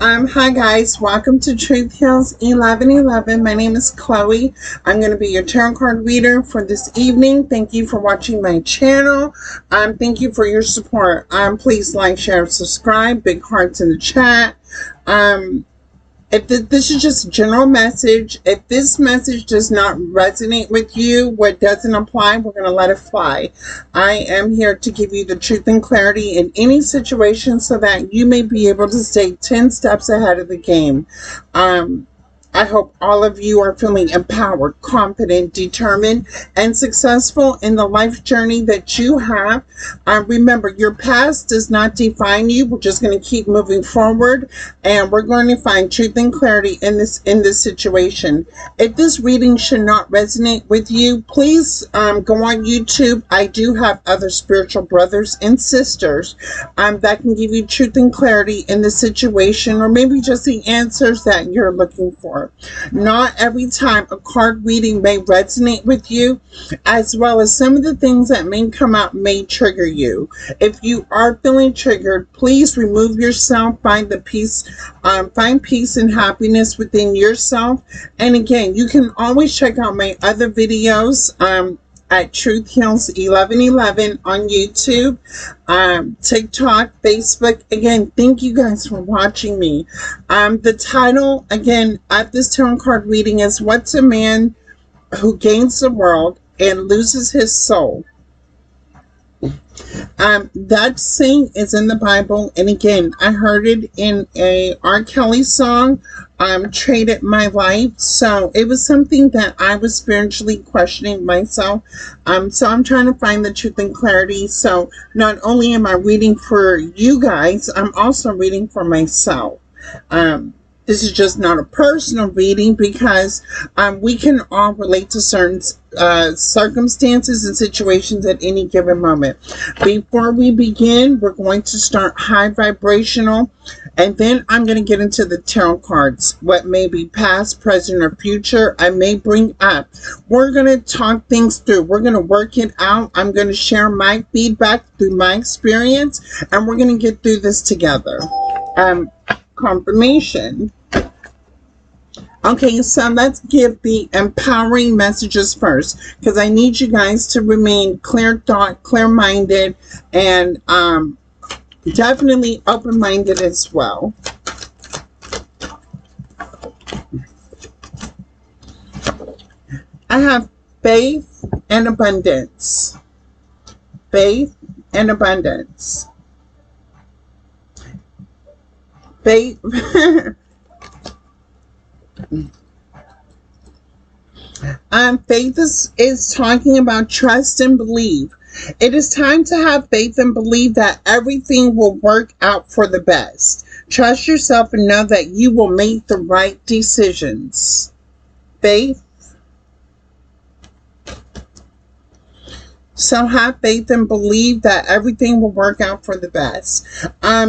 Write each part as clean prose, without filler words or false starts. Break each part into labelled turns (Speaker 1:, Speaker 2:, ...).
Speaker 1: Hi guys, welcome to Truth Heals 1111. My name is Chloe. I'm going to be your tarot card reader for this evening. Thank you for watching my channel. Thank you for your support. Please like, share, subscribe. Big hearts in the chat. If this is just a general message, if this message does not resonate with you, what doesn't apply, we're going to let it fly. I am here to give you the truth and clarity in any situation so that you may be able to stay 10 steps ahead of the game. I hope all of you are feeling empowered, confident, determined, and successful in the life journey that you have. Remember, your past does not define you. We're just going to keep moving forward, and we're going to find truth and clarity in this situation. If this reading should not resonate with you, please go on YouTube. I do have other spiritual brothers and sisters that can give you truth and clarity in the situation, or maybe just the answers that you're looking for. Not every time a card reading may resonate with you, as well as some of the things that may come out may trigger you. If you are feeling triggered, please remove yourself, find peace and happiness within yourself. And again, you can always check out my other videos at Truth Heals 1111 on YouTube, TikTok, Facebook. Again, thank you guys for watching me. The title, again, of this tarot card reading is What's a Man Who Gains the World and Loses His Soul? That saying is in the Bible, and again, I heard it in a R.L.C. song, Traded My Life. So it was something that I was spiritually questioning myself. So I'm trying to find the truth and clarity. So not only am I reading for you guys, I'm also reading for myself. This is just not a personal reading because we can all relate to certain circumstances and situations at any given moment. Before we begin, we're going to start high vibrational, and then I'm going to get into the tarot cards. What may be past, present, or future I may bring up. We're going to talk things through. We're going to work it out. I'm going to share my feedback through my experience, and we're going to get through this together. Confirmation. Okay, so let's give the empowering messages first, because I need you guys to remain clear thought, clear-minded, and definitely open-minded as well. I have faith and abundance. Faith and abundance. Faith. Faith is talking about trust and believe. It is time to have faith and believe that everything will work out for the best. Trust yourself and know that you will make the right decisions. Faith. So have faith and believe that everything will work out for the best.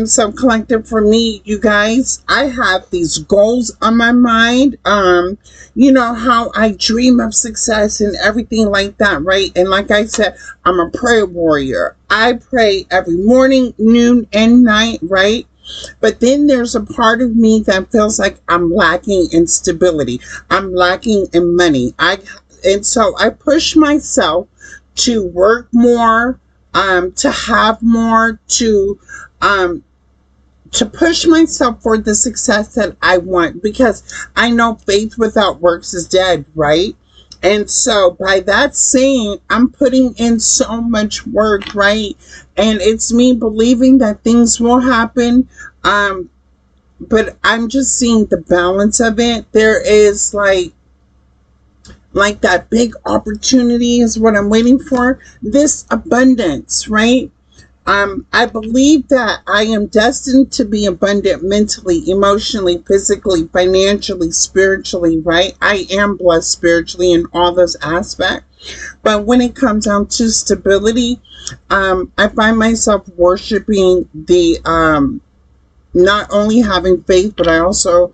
Speaker 1: So collective, for me, you guys, I have these goals on my mind. You know how I dream of success and everything like that, right? And like I said, I'm a prayer warrior. I pray every morning, noon, and night, right? But then there's a part of me that feels like I'm lacking in stability. I'm lacking in money. And so I push myself to work more, to have more, to push myself for the success that I want, because I know faith without works is dead, right? And so by that saying, I'm putting in so much work, right? And it's me believing that things will happen, but I'm just seeing the balance of it. There is like that big opportunity is what I'm waiting for. This abundance, right? I believe that I am destined to be abundant mentally, emotionally, physically, financially, spiritually, right? I am blessed spiritually in all those aspects. But when it comes down to stability, I find myself worshiping not only having faith, but I also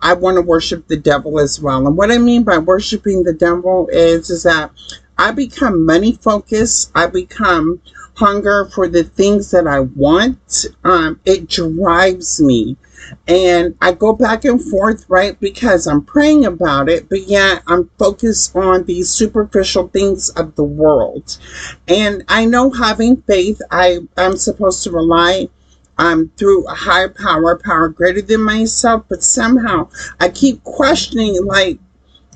Speaker 1: I want to worship the devil as well. And what I mean by worshiping the devil is that I become money focused. I become hunger for the things that I want, it drives me. And I go back and forth, right? Because I'm praying about it, but yet I'm focused on these superficial things of the world. And I know having faith, I'm supposed to rely through a higher power greater than myself, but somehow I keep questioning, like,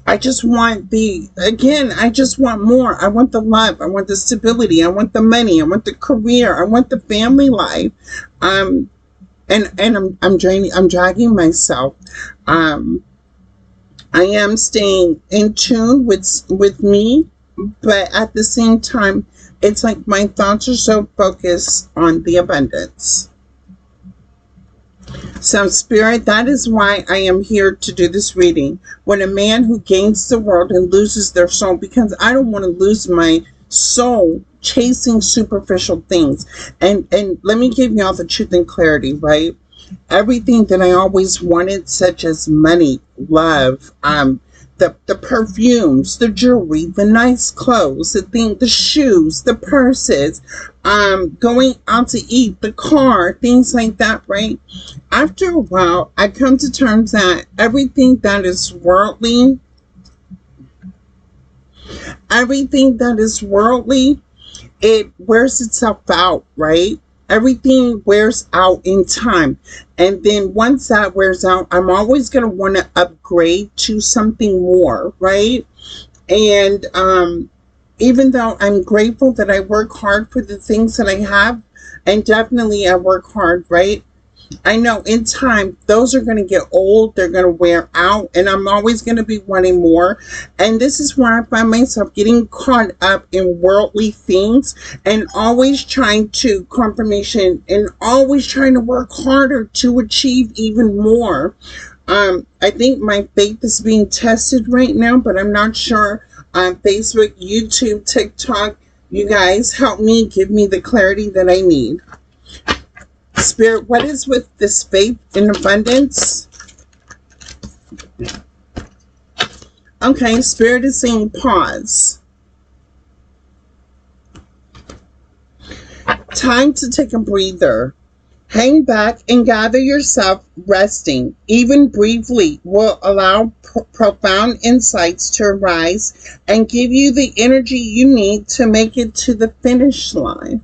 Speaker 1: I just want I just want more. I want the love. I want the stability. I want the money. I want the career. I want the family life. I'm dragging myself. I am staying in tune with me, but at the same time, it's like my thoughts are so focused on the abundance. So, Spirit, that is why I am here to do this reading. When a man who gains the world and loses their soul, because I don't want to lose my soul chasing superficial things. And let me give y'all the truth and clarity, right? Everything that I always wanted, such as money, love, the perfumes, the jewelry, the nice clothes, the shoes, the purses, going out to eat, the car, things like that, right? After a while, I come to terms that everything that is worldly, it wears itself out, right? Everything wears out in time. And then once that wears out, I'm always going to want to upgrade to something more, right? And even though I'm grateful that I work hard for the things that I have, and definitely I work hard, right? I know in time, those are going to get old, they're going to wear out, and I'm always going to be wanting more. And this is where I find myself getting caught up in worldly things and always trying to confirmation and always trying to work harder to achieve even more. I think my faith is being tested right now, but I'm not sure. Facebook, YouTube, TikTok, you guys help me, give me the clarity that I need. Spirit, what is with this faith in abundance? Okay, Spirit is saying pause. Time to take a breather. Hang back and gather yourself. Resting, even briefly, will allow profound insights to arise and give you the energy you need to make it to the finish line.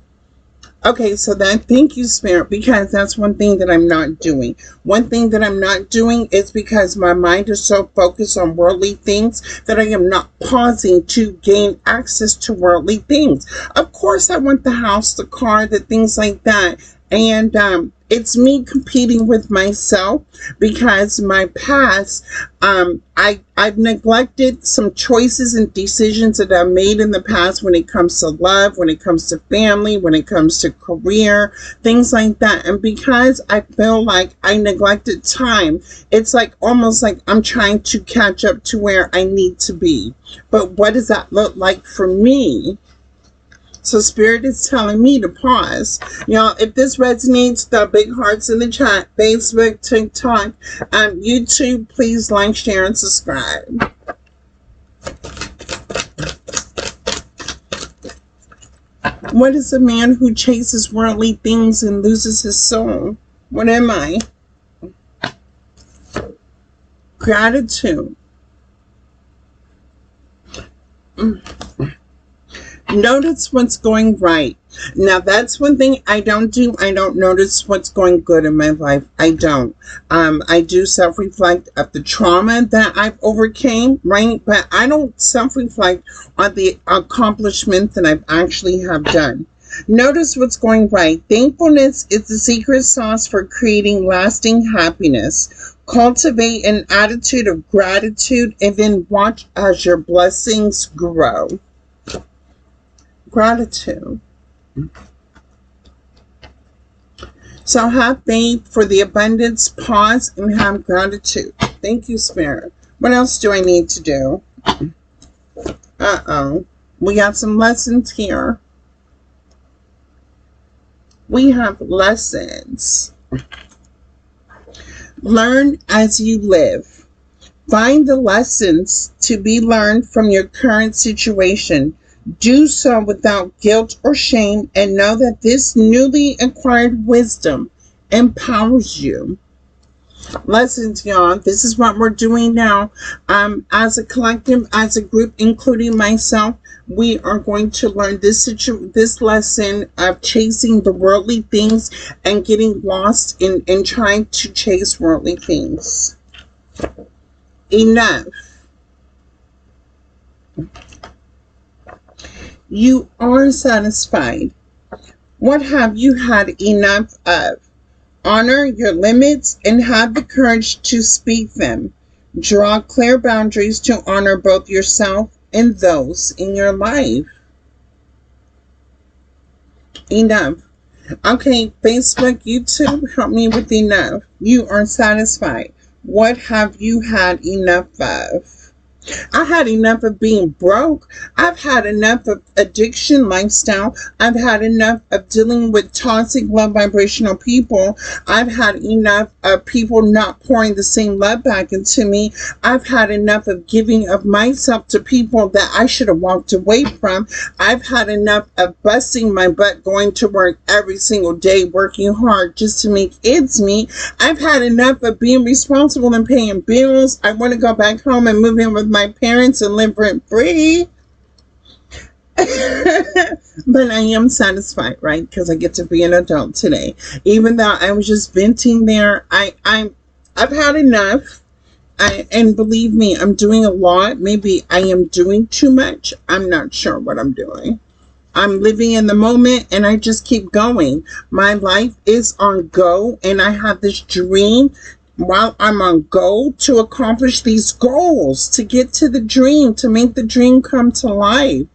Speaker 1: Okay, so thank you, Spirit, because that's one thing that I'm not doing. One thing that I'm not doing is because my mind is so focused on worldly things that I am not pausing to gain access to worldly things. Of course, I want the house, the car, the things like that. And it's me competing with myself because my past, I've neglected some choices and decisions that I've made in the past when it comes to love, when it comes to family, when it comes to career, things like that. And because I feel like I neglected time, it's like almost like I'm trying to catch up to where I need to be. But what does that look like for me? So Spirit is telling me to pause. Y'all, if this resonates, the big hearts in the chat, Facebook, TikTok, YouTube, please like, share, and subscribe. What is a man who chases worldly things and loses his soul? What am I? Gratitude. Notice what's going right. Now, that's one thing I don't do. I don't notice what's going good in my life. I don't. I do self-reflect of the trauma that I've overcame, right? But I don't self-reflect on the accomplishments that I've actually have done. Notice what's going right. Thankfulness is the secret sauce for creating lasting happiness. Cultivate an attitude of gratitude and then watch as your blessings grow. Gratitude. So have faith for the abundance, pause, and have gratitude. Thank you, Spirit. What else do I need to do? We got some lessons here. We have lessons. Learn as you live. Find the lessons to be learned from your current situation. Do so without guilt or shame, and know that this newly acquired wisdom empowers you. Lessons, y'all. This is what we're doing now. As a collective, as a group, including myself, we are going to learn this lesson of chasing the worldly things and getting lost in trying to chase worldly things. Enough. You are satisfied. What have you had enough of? Honor your limits and have the courage to speak them. Draw clear boundaries to honor both yourself and those in your life. Enough. Okay, Facebook, YouTube, help me with enough. You are satisfied. What have you had enough of? I had enough of being broke. I've had enough of addiction lifestyle. I've had enough of dealing with toxic low vibrational people. I've had enough of people not pouring the same love back into me. I've had enough of giving of myself to people that I should have walked away from. I've had enough of busting my butt going to work every single day, working hard just to make ends meet. I've had enough of being responsible and paying bills. I want to go back home and move in with my parents and live rent free. But I am satisfied, right? Because I get to be an adult today. Even though I was just venting there, I've had enough. And believe me, I'm doing a lot. Maybe I am doing too much. I'm not sure what I'm doing. I'm living in the moment and I just keep going. My life is on go and I have this dream while I'm on go to accomplish these goals, to get to the dream, to make the dream come to life.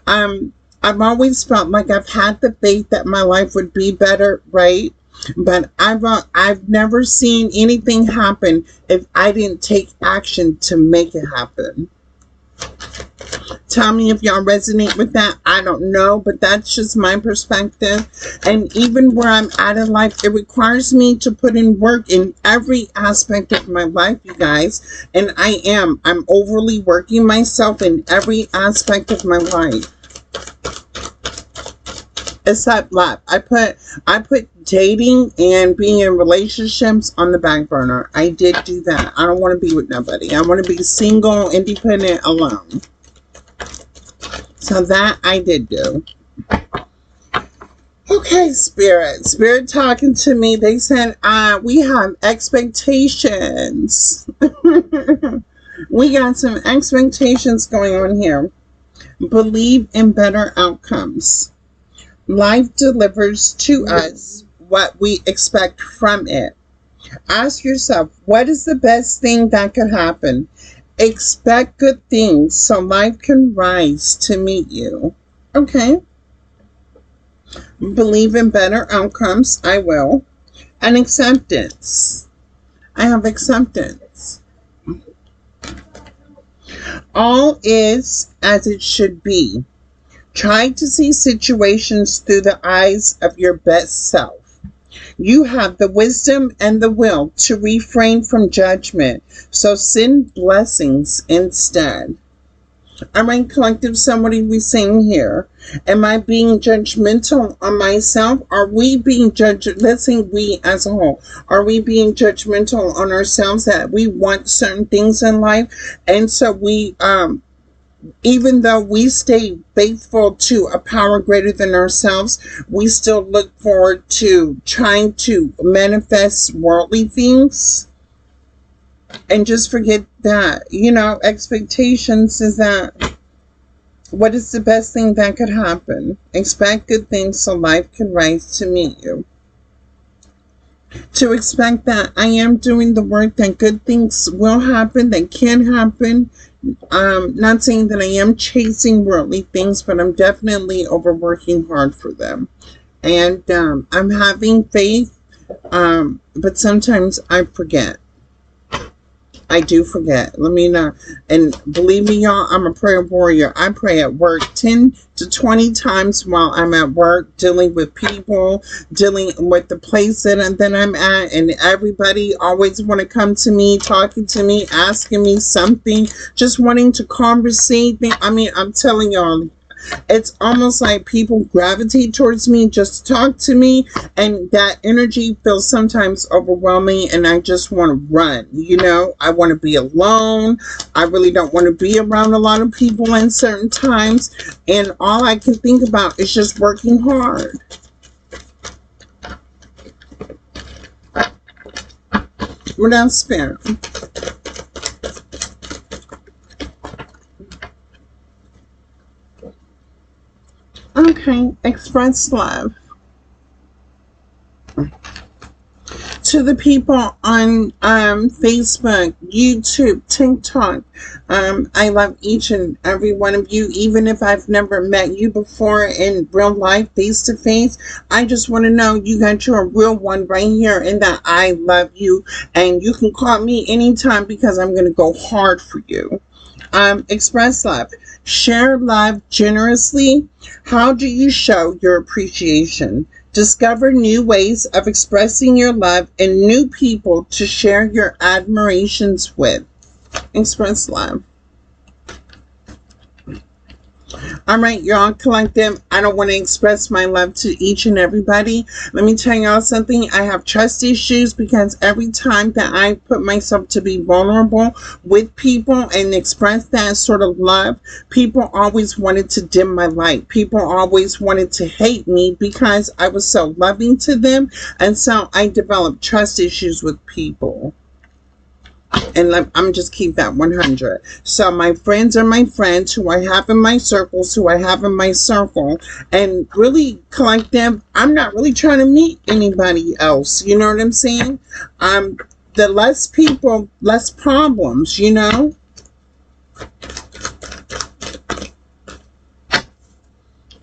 Speaker 1: I've always felt like I've had the faith that my life would be better, right? But I've never seen anything happen if I didn't take action to make it happen. Tell me if y'all resonate with that. I don't know, but that's just my perspective. And even where I'm at in life, it requires me to put in work in every aspect of my life, you guys. And I'm overly working myself in every aspect of my life. Except love. I put dating and being in relationships on the back burner. I did do that. I don't want to be with nobody. I want to be single, independent, alone. So that I did do. Okay, Spirit talking to me. They said, we have expectations. We got some expectations going on here. Believe in better outcomes. Life delivers to us what we expect from it. Ask yourself, what is the best thing that could happen? Expect good things so life can rise to meet you. Okay. Believe in better outcomes. I will. And acceptance. I have acceptance. All is as it should be. Try to see situations through the eyes of your best self. You have the wisdom and the will to refrain from judgment, so send blessings instead. All right, collective, somebody we saying here, am I being judgmental on myself? Are we being let's say we as a whole, are we being judgmental on ourselves that we want certain things in life? And so we, even though we stay faithful to a power greater than ourselves, we still look forward to trying to manifest worldly things and just forget that, expectations is that what is the best thing that could happen? Expect good things so life can rise to meet you. To expect that I am doing the work, that good things will happen, that can happen. Not saying that I am chasing worldly things, but I'm definitely overworking hard for them. And I'm having faith, but sometimes I forget. I do forget. Let me know. And believe me, y'all, I'm a prayer warrior. I pray at work 10 to 20 times while I'm at work, dealing with people, dealing with the place that I'm at. And everybody always want to come to me, talking to me, asking me something, just wanting to conversate. I mean, I'm telling y'all, It's almost like people gravitate towards me just to talk to me, and that energy feels sometimes overwhelming, and I just want to run. You know, I want to be alone. I really don't want to be around a lot of people in certain times, and all I can think about is just working hard. What else, Spirit? Okay, express love. To the people on Facebook, YouTube, TikTok, I love each and every one of you. Even if I've never met you before in real life, face to face, I just want to know you got your real one right here, and that I love you. And you can call me anytime because I'm going to go hard for you. Express love. Share love generously. How do you show your appreciation? Discover new ways of expressing your love and new people to share your admirations with. Express love. All right, y'all, collective. I don't want to express my love to each and everybody. Let me tell y'all something. I have trust issues because every time that I put myself to be vulnerable with people and express that sort of love, people always wanted to dim my light. People always wanted to hate me because I was so loving to them. And so I developed trust issues with people. And I'm just keep that 100. So my friends are my friends, who I have in my circles, who I have in my circle, and really collective. I'm not really trying to meet anybody else. You know what I'm saying? The less people, less problems. You know.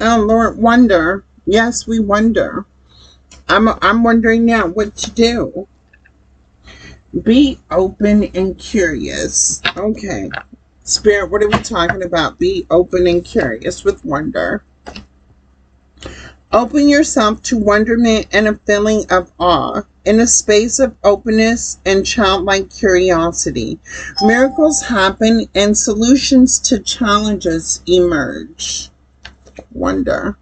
Speaker 1: Oh Lord, wonder. Yes, we wonder. I'm wondering now what to do. Be open and curious. Okay. Spirit, what are we talking about? Be open and curious with wonder. Open yourself to wonderment and a feeling of awe. In a space of openness and childlike curiosity, miracles happen and solutions to challenges emerge. Wonder.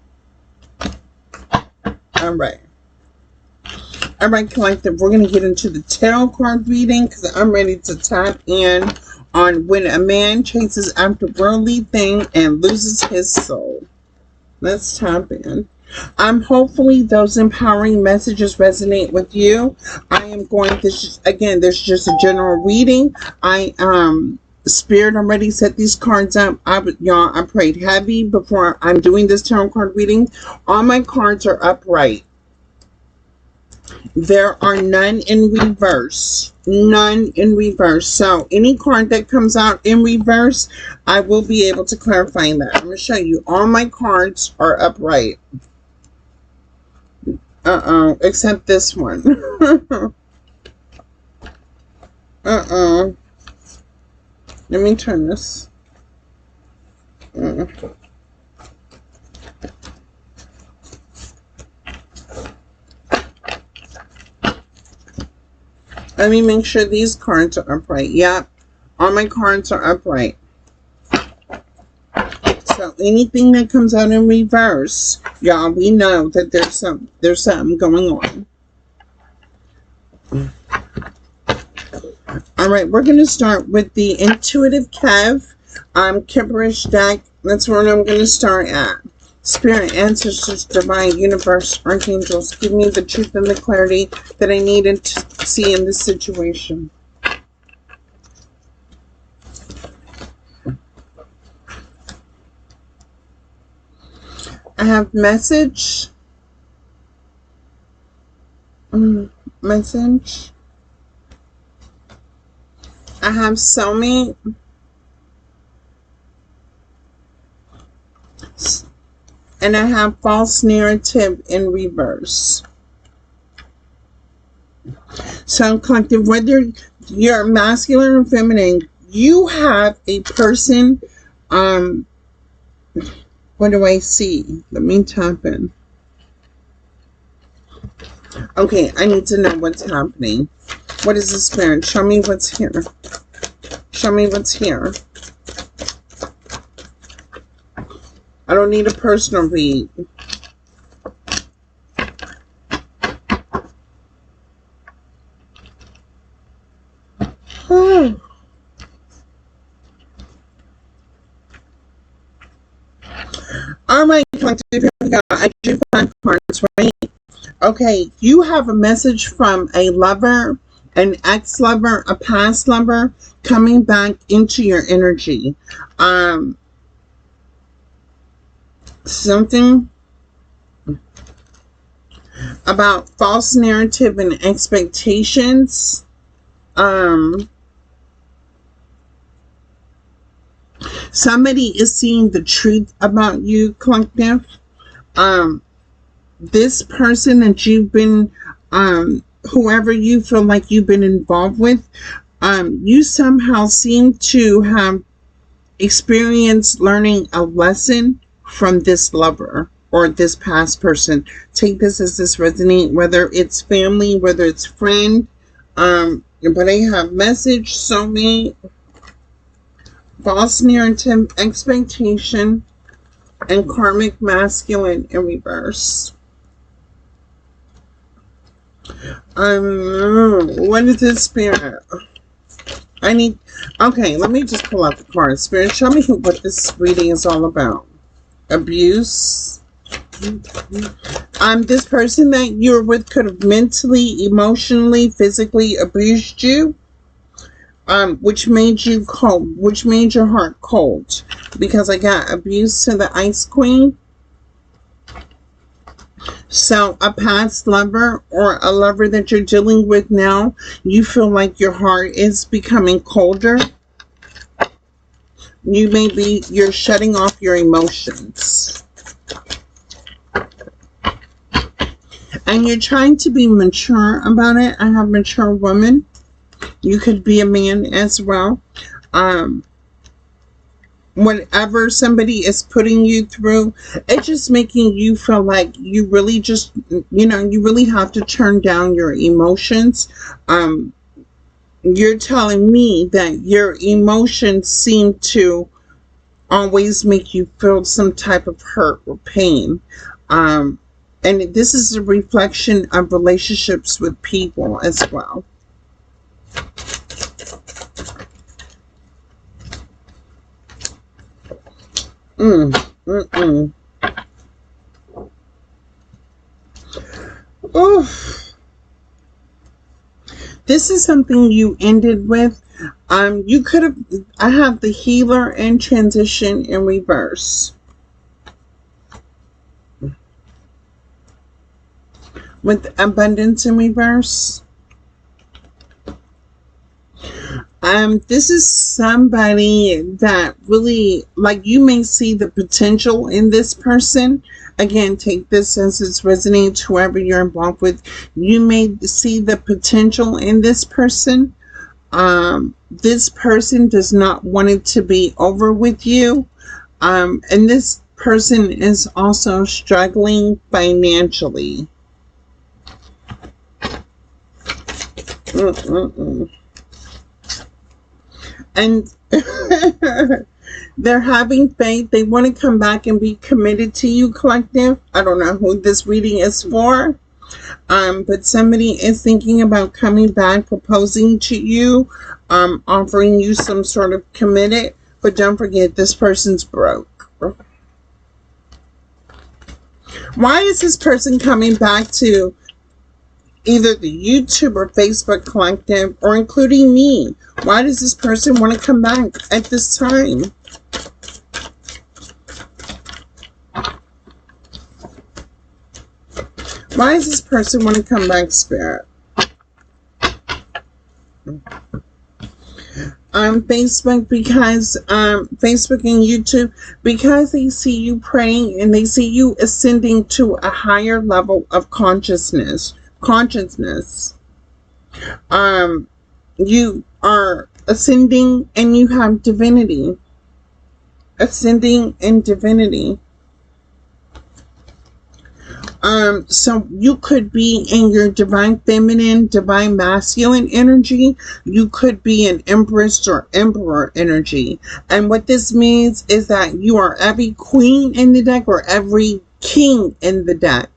Speaker 1: All right. All right, collective, we're going to get into the tarot card reading because I'm ready to tap in on when a man chases after worldly thing and loses his soul. Let's tap in. Hopefully those empowering messages resonate with you. I am going to, again, there's just a general reading. Spirit already set these cards up. I prayed heavy before I'm doing this tarot card reading. All my cards are upright. There are none in reverse. None in reverse. So any card that comes out in reverse, I will be able to clarify that. I'm going to show you. All my cards are upright. Except this one. Let me turn this. Let me make sure these cards are upright. Yep. All my cards are upright. So anything that comes out in reverse, y'all, we know that there's something going on. All right, we're going to start with the Intuitive Kev Kipperish deck. That's where I'm going to start at. Spirit, ancestors, divine, universe, archangels, give me the truth and the clarity that I need to see in this situation. I have message. Message. I have soulmate. And I have false narrative in reverse. So, collective, whether you're masculine or feminine, you have a person. What do I see? Let me tap in. Okay, I need to know what's happening. What is the Spirit? Show me what's here. Show me what's here. I don't need a personal read. All right, collective, here we go. I drew 5 cards, right? Okay, you have a message from a lover, an ex-lover, a past lover coming back into your energy. Something about false narrative and expectations. Somebody is seeing the truth about you, collective. This person that you've been, whoever you feel like you've been involved with, you somehow seem to have experienced learning a lesson from this lover or this past person. Take this as this resonate, whether it's family, whether it's friend. But I have message, soulmate, false narrative, expectation, and karmic masculine in reverse. What is this, Spirit? Okay, let me just pull out the cards. Spirit, show me what this reading is all about. Abuse. This person that you're with could have mentally, emotionally, physically abused you. Which made you cold, which made your heart cold. Because I got abuse to the Ice Queen. So a past lover or a lover that you're dealing with now, you feel like your heart is becoming colder. You're shutting off your emotions. And you're trying to be mature about it. I have mature women. You could be a man as well. Whatever somebody is putting you through, it's just making you feel like you really just, you really have to turn down your emotions. You're telling me that your emotions seem to always make you feel some type of hurt or pain. And this is a reflection of relationships with people as well. Oof. This is something you ended with. You could have, I have the healer and transition in reverse. With abundance in reverse. This is somebody that really, like, you may see the potential in this person. Again, take this as it's resonates, whoever you're involved with. You may see the potential in this person. This person does not want it to be over with you. And this person is also struggling financially. And they're having faith. They want to come back and be committed to you, collective. I don't know who this reading is for. But somebody is thinking about coming back, proposing to you, offering you some sort of committed. But don't forget, this person's broke. Why is this person coming back to either the YouTube or Facebook collective, or including me? Why does this person want to come back at this time? Why does this person want to come back, Spirit? Facebook, because Facebook and YouTube, because they see you praying and they see you ascending to a higher level of consciousness. You are ascending and you have divinity. Ascending in divinity. So you could be in your divine feminine, divine masculine energy. You could be an empress or emperor energy. And what this means is that you are every queen in the deck or every king in the deck.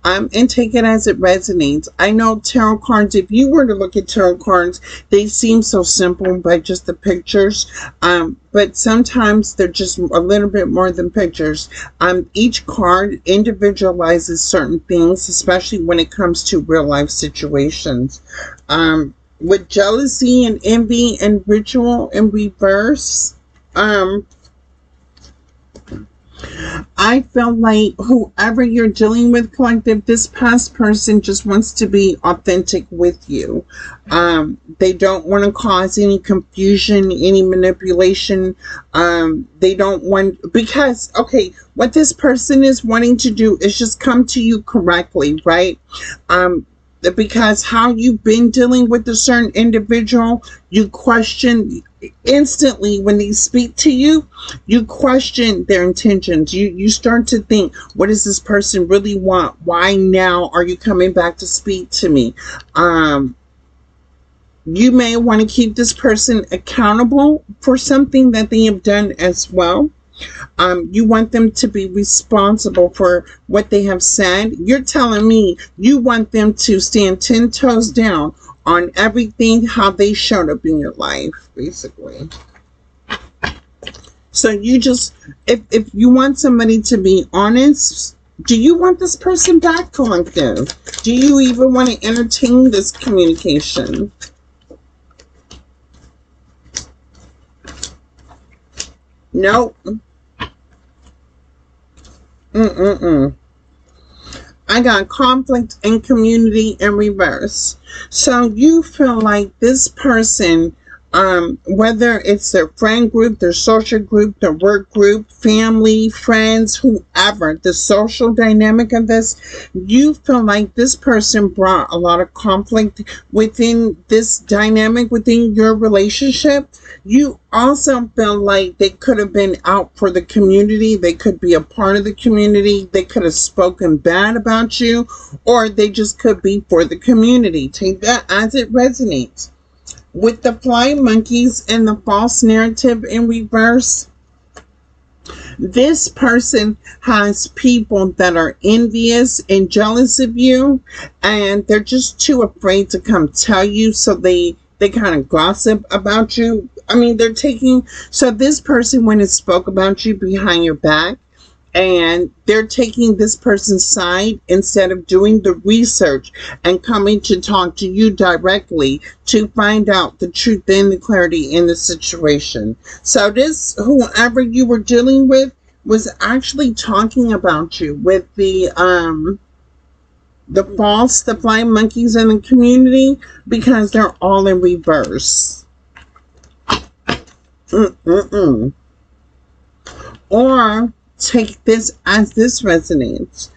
Speaker 1: And take it as it resonates. I know tarot cards, if you were to look at tarot cards, they seem so simple by just the pictures. But sometimes they're just a little bit more than pictures. Each card individualizes certain things, especially when it comes to real life situations. With jealousy and envy and ritual in reverse, I feel like whoever you're dealing with, collective, this past person just wants to be authentic with you. They don't want to cause any confusion, any manipulation. They don't want, because, okay, what this person is wanting to do is just come to you correctly, right? Because how you've been dealing with a certain individual, you question instantly when they speak to you, you question their intentions. You start to think, what does this person really want? Why now are you coming back to speak to me? You may want to keep this person accountable for something that they have done as well. You want them to be responsible for what they have said. You're telling me you want them to stand 10 toes down on everything, how they showed up in your life, basically. So you just, if you want somebody to be honest, do you want this person back, collective? Do you even want to entertain this communication? Nope. I got conflict and community in reverse. So you feel like this person, whether it's their friend group, their social group, their work group, family, friends, whoever, the social dynamic of this, you feel like this person brought a lot of conflict within this dynamic, within your relationship. You also feel like they could have been out for the community. They could be a part of the community. They could have spoken bad about you, or they just could be for the community. Take that as it resonates. With the flying monkeys and the false narrative in reverse, this person has people that are envious and jealous of you, and they're just too afraid to come tell you, so they kind of gossip about you. I mean, they're taking, so this person went and spoke about you behind your back, and they're taking this person's side instead of doing the research and coming to talk to you directly to find out the truth and the clarity in the situation. So this, whoever you were dealing with, was actually talking about you with the flying monkeys in the community, because they're all in reverse. Or take this as this resonates.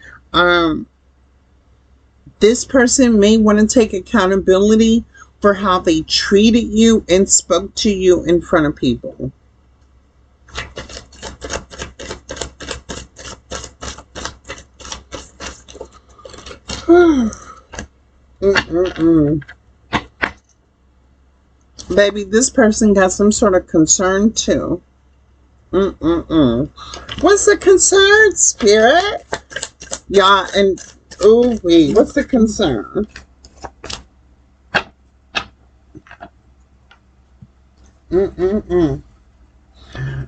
Speaker 1: This person may want to take accountability for how they treated you and spoke to you in front of people. Baby, this person got some sort of concern too. What's the concern, spirit? Yeah, and ooh wee, what's the concern?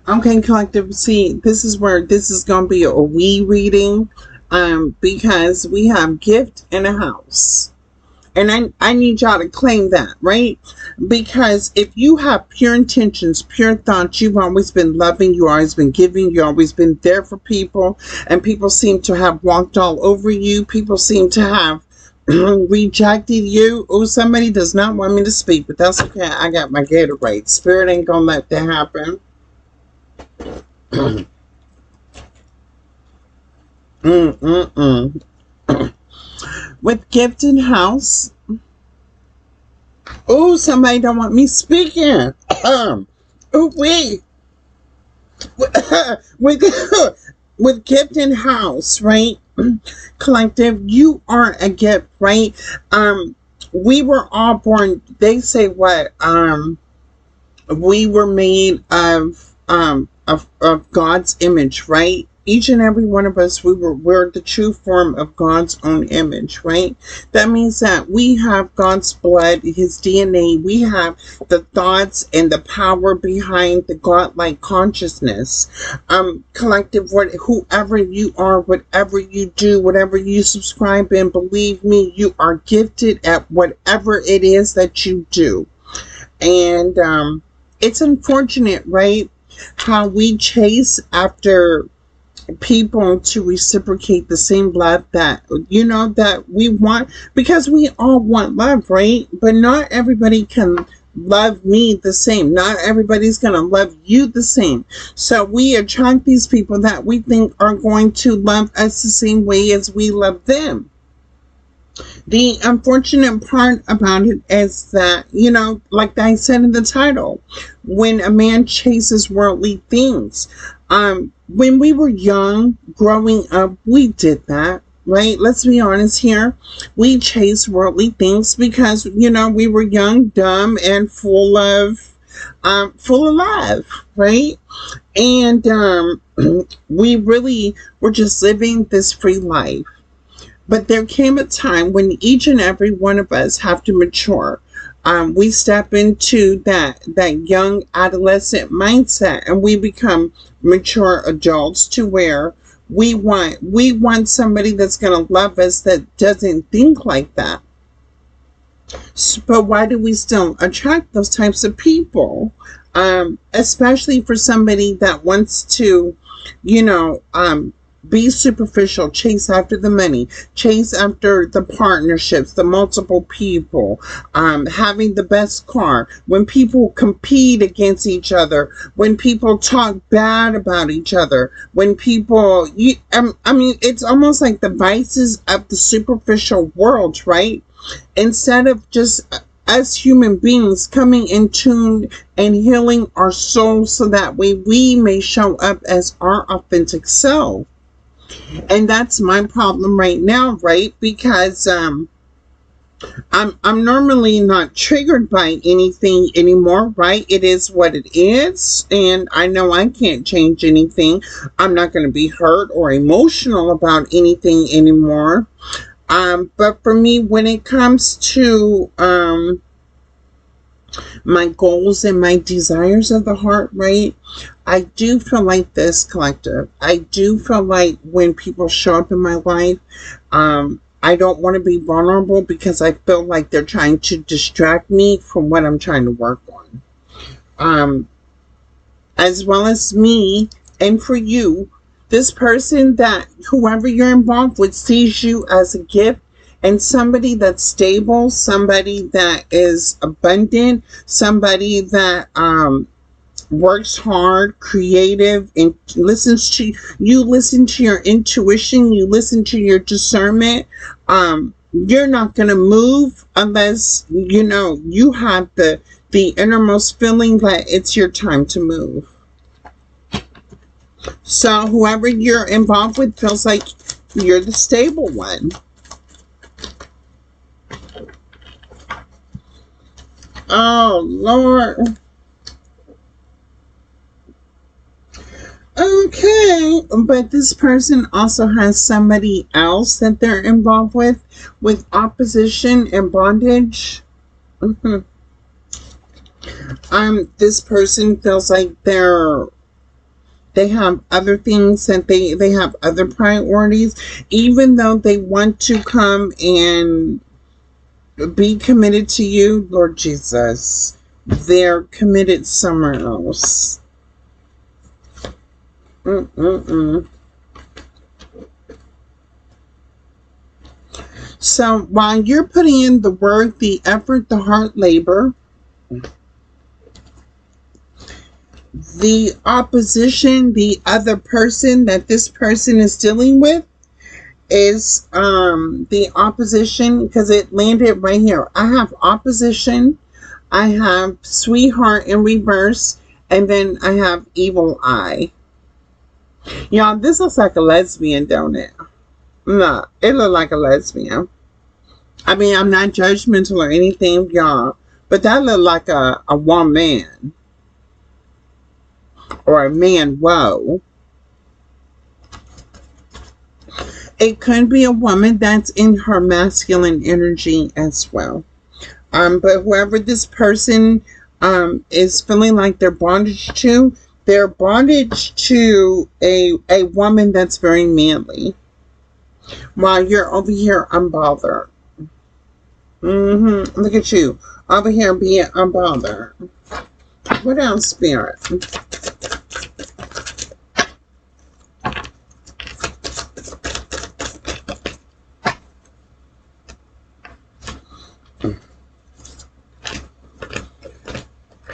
Speaker 1: Okay, collective. See, this is where this is gonna be a wee reading, because we have gift in a house. And I need y'all to claim that, right? Because if you have pure intentions, pure thoughts, you've always been loving, you've always been giving, you've always been there for people, and people seem to have walked all over you, people seem to have rejected you. Oh, somebody does not want me to speak, but that's okay. I got my Gatorade. Spirit ain't gonna let that happen. With gifted house. Oh, somebody don't want me speaking. Oh, wait. with gifted house, right? Collective, you are a gift, right? We were all born, they say what, we were made of God's image, right? Each and every one of us, we're the true form of God's own image, right? That means that we have God's blood, his DNA, we have the thoughts and the power behind the godlike consciousness. Collective, whoever you are, whatever you do, whatever you subscribe in, believe me, you are gifted at whatever it is that you do. And it's unfortunate, right, how we chase after people to reciprocate the same love that, that we want, because we all want love, right? But not everybody can love me the same. Not everybody's gonna love you the same. So we attract these people that we think are going to love us the same way as we love them. The unfortunate part about it is that, like I said in the title, when a man chases worldly things, when we were young, growing up, we did that, right? Let's be honest here. We chased worldly things because, we were young, dumb, and full of love, right? And we really were just living this free life. But there came a time when each and every one of us have to mature. We step into that young adolescent mindset, and we become mature adults to where we want somebody that's going to love us that doesn't think like that. But why do we still attract those types of people? Especially for somebody that wants to, be superficial, chase after the money, chase after the partnerships, the multiple people, having the best car. When people compete against each other, when people talk bad about each other, when people, it's almost like the vices of the superficial world, right? Instead of just us human beings coming in tune and healing our souls so that way we may show up as our authentic self. And that's my problem right now, right? Because I'm normally not triggered by anything anymore, right? It is what it is, and I know I can't change anything. I'm not going to be hurt or emotional about anything anymore. But for me, when it comes to my goals and my desires of the heart, right? I do feel like this, collective. I do feel like when people show up in my life, I don't want to be vulnerable because I feel like they're trying to distract me from what I'm trying to work on. As well as me, and for you, this person that whoever you're involved with sees you as a gift, and somebody that's stable, somebody that is abundant, somebody that works hard, creative, and listens to you, listen to your intuition, you listen to your discernment. You're not going to move unless you have the innermost feeling that it's your time to move. So whoever you're involved with feels like you're the stable one. Oh, Lord. Okay, but this person also has somebody else that they're involved with opposition and bondage. This person feels like they have other things that they have other priorities, even though they want to come and be committed to you, Lord Jesus. They're committed somewhere else. So while you're putting in the work, the effort, the hard labor, the opposition, the other person that this person is dealing with is the opposition, because it landed right here. I have opposition, I have sweetheart in reverse, and then I have evil eye. Y'all, this looks like a lesbian, don't it? No, it looked like a lesbian. I mean, I'm not judgmental or anything, y'all, but that looked like a woman or a man. Whoa. It could be a woman that's in her masculine energy as well. But whoever this person is feeling like they're bondage to a woman that's very manly. While you're over here unbothered. Look at you. Over here being unbothered. What else, Spirit?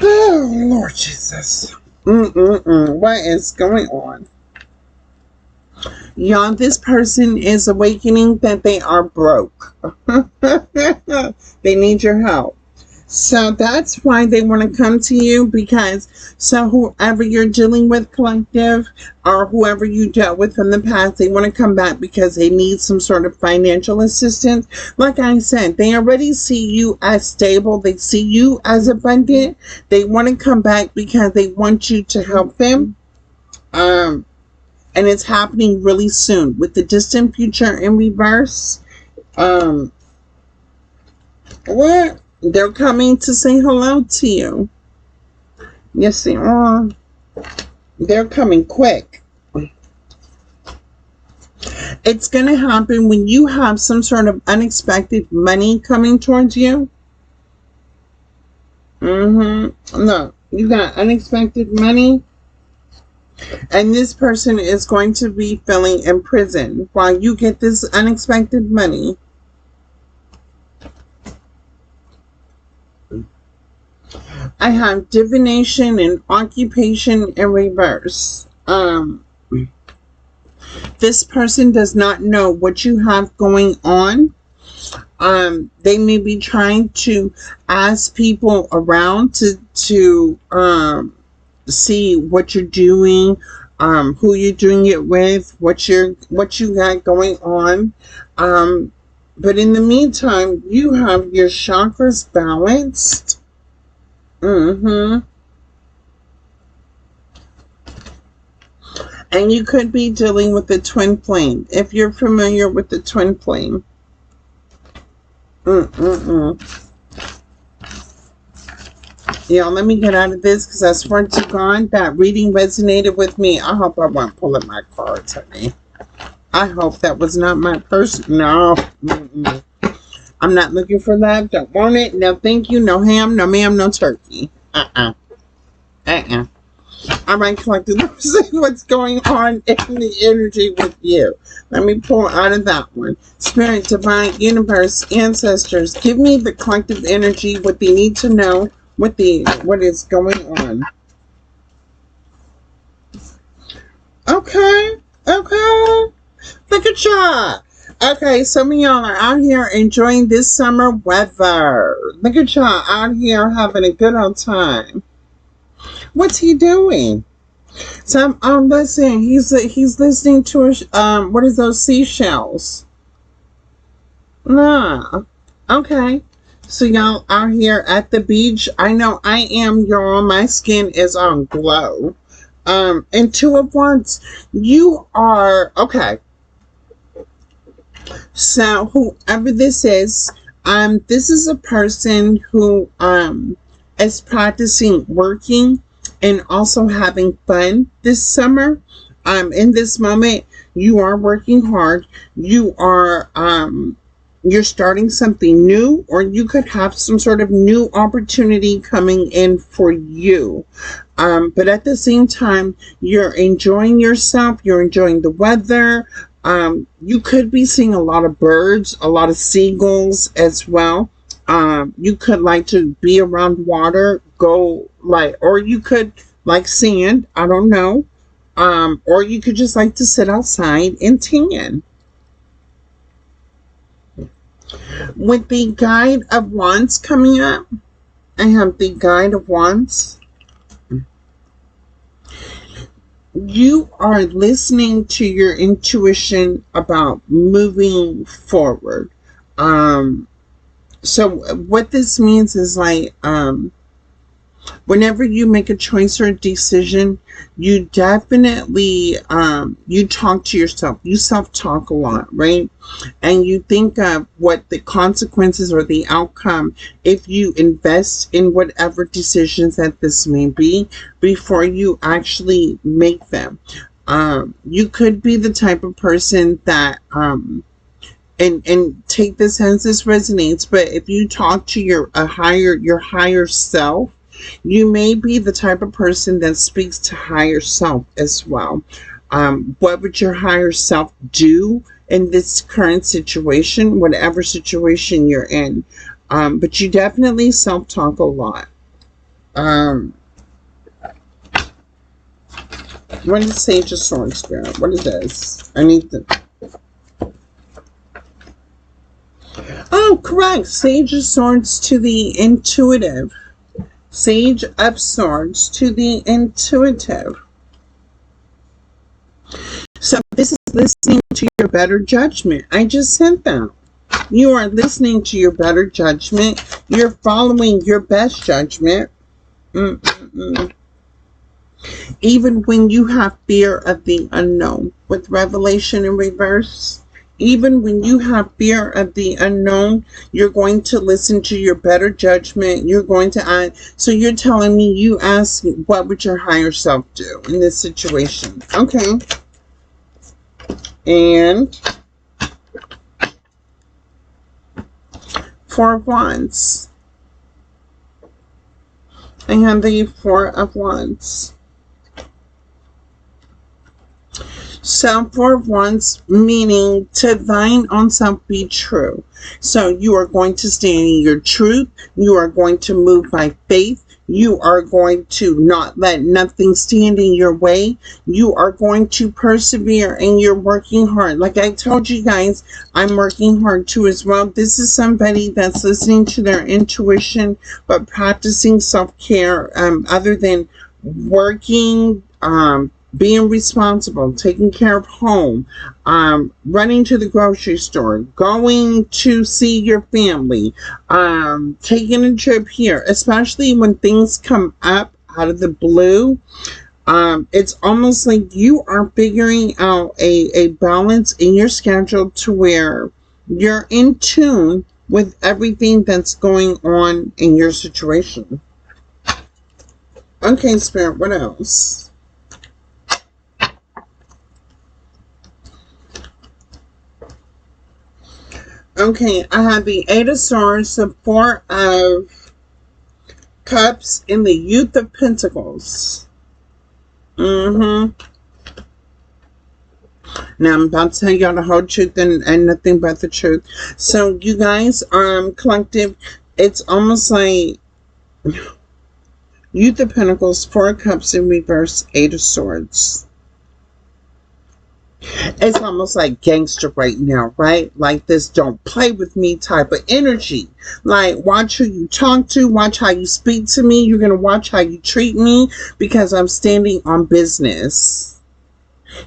Speaker 1: Oh, Lord Jesus. What is going on? Y'all, this person is awakening that they are broke. They need your help. So that's why they want to come to you, because so whoever you're dealing with, collective, or whoever you dealt with in the past, they want to come back because they need some sort of financial assistance. Like I said, they already see you as stable. They see you as abundant. They want to come back because they want you to help them. And it's happening really soon with the distant future in reverse. What? They're coming to say hello to you. Yes, they are. They're coming quick. It's going to happen when you have some sort of unexpected money coming towards you. No, you got unexpected money. And this person is going to be feeling in prison while you get this unexpected money. I have divination and occupation in reverse. This person does not know what you have going on. They may be trying to ask people around to see what you're doing, who you're doing it with, what you got going on. But in the meantime, you have your chakras balanced. And you could be dealing with the twin flame, if you're familiar with the twin flame. Yeah, let me get out of this, because I swear to God, that reading resonated with me. I hope I won't pull up my cards, honey. I hope that was not my person. No. I'm not looking for that. Don't want it. No, thank you. No ham, no ma'am, no turkey. All right, collective. Let's see what's going on in the energy with you. Let me pull out of that one. Spirit, divine, universe, ancestors, give me the collective energy, what they need to know, what is going on. Okay. Look at y'all. Okay, some of y'all are out here enjoying this summer weather. Look at y'all out here having a good old time. What's he doing? So listen, he's listening to what is those seashells? Nah. Okay. So y'all out here at the beach. I know I am, y'all. My skin is on glow. And two of wands, you are okay. So whoever this is a person who is practicing working and also having fun this summer. In this moment, you are working hard. You are you're starting something new, or you could have some sort of new opportunity coming in for you. But at the same time, you're enjoying yourself. You're enjoying the weather. You could be seeing a lot of birds, a lot of seagulls as well. You could like to be around water, or you could like sand, I don't know. Or you could just like to sit outside and tan. With the Guide of Wands coming up, I have the Guide of Wands. you are listening to your intuition about moving forward. So what this means is like, whenever you make a choice or a decision, you definitely, you talk to yourself. You self-talk a lot, right? And you think of what the consequences or the outcome if you invest in whatever decisions that this may be before you actually make them. You could be the type of person that, and take this as this resonates, but if you talk to your higher self, you may be the type of person that speaks to higher self as well. What would your higher self do in this current situation, whatever situation you're in? But you definitely self-talk a lot. What is Sage of Swords, Spirit? What is this? I need to... Oh, correct. Sage of Swords to the intuitive. Sage of Swords to the intuitive. So this is listening to your better judgment. I just sent that. You are listening to your better judgment. You're following your best judgment. Even when you have fear of the unknown. With Revelation in reverse, even when you have fear of the unknown, you're going to listen to your better judgment. You're going to so you're telling me, you ask, what would your higher self do in this situation? Okay. And Four of Wands. I have the Four of Wands. So Four of Wands, meaning to thine own self be true. So you are going to stand in your truth. You are going to move by faith. You are going to not let nothing stand in your way. You are going to persevere, and you're working hard. Like I told you guys, I'm working hard too as well. This is somebody that's listening to their intuition, but practicing self-care, other than working, being responsible, taking care of home, running to the grocery store, going to see your family, taking a trip here, especially when things come up out of the blue. It's almost like you are figuring out a balance in your schedule to where you're in tune with everything that's going on in your situation. Okay, Spirit, what else? Okay, I have the Eight of Swords, the Four of Cups, and the Youth of Pentacles. Now I'm about to tell y'all the whole truth and nothing but the truth. So you guys, collective, it's almost like Youth of Pentacles, Four of Cups in reverse, Eight of Swords. It's almost like gangster right now, right? Like this don't play with me type of energy. Like, watch who you talk to, watch how you speak to me. You're going to watch how you treat me because I'm standing on business.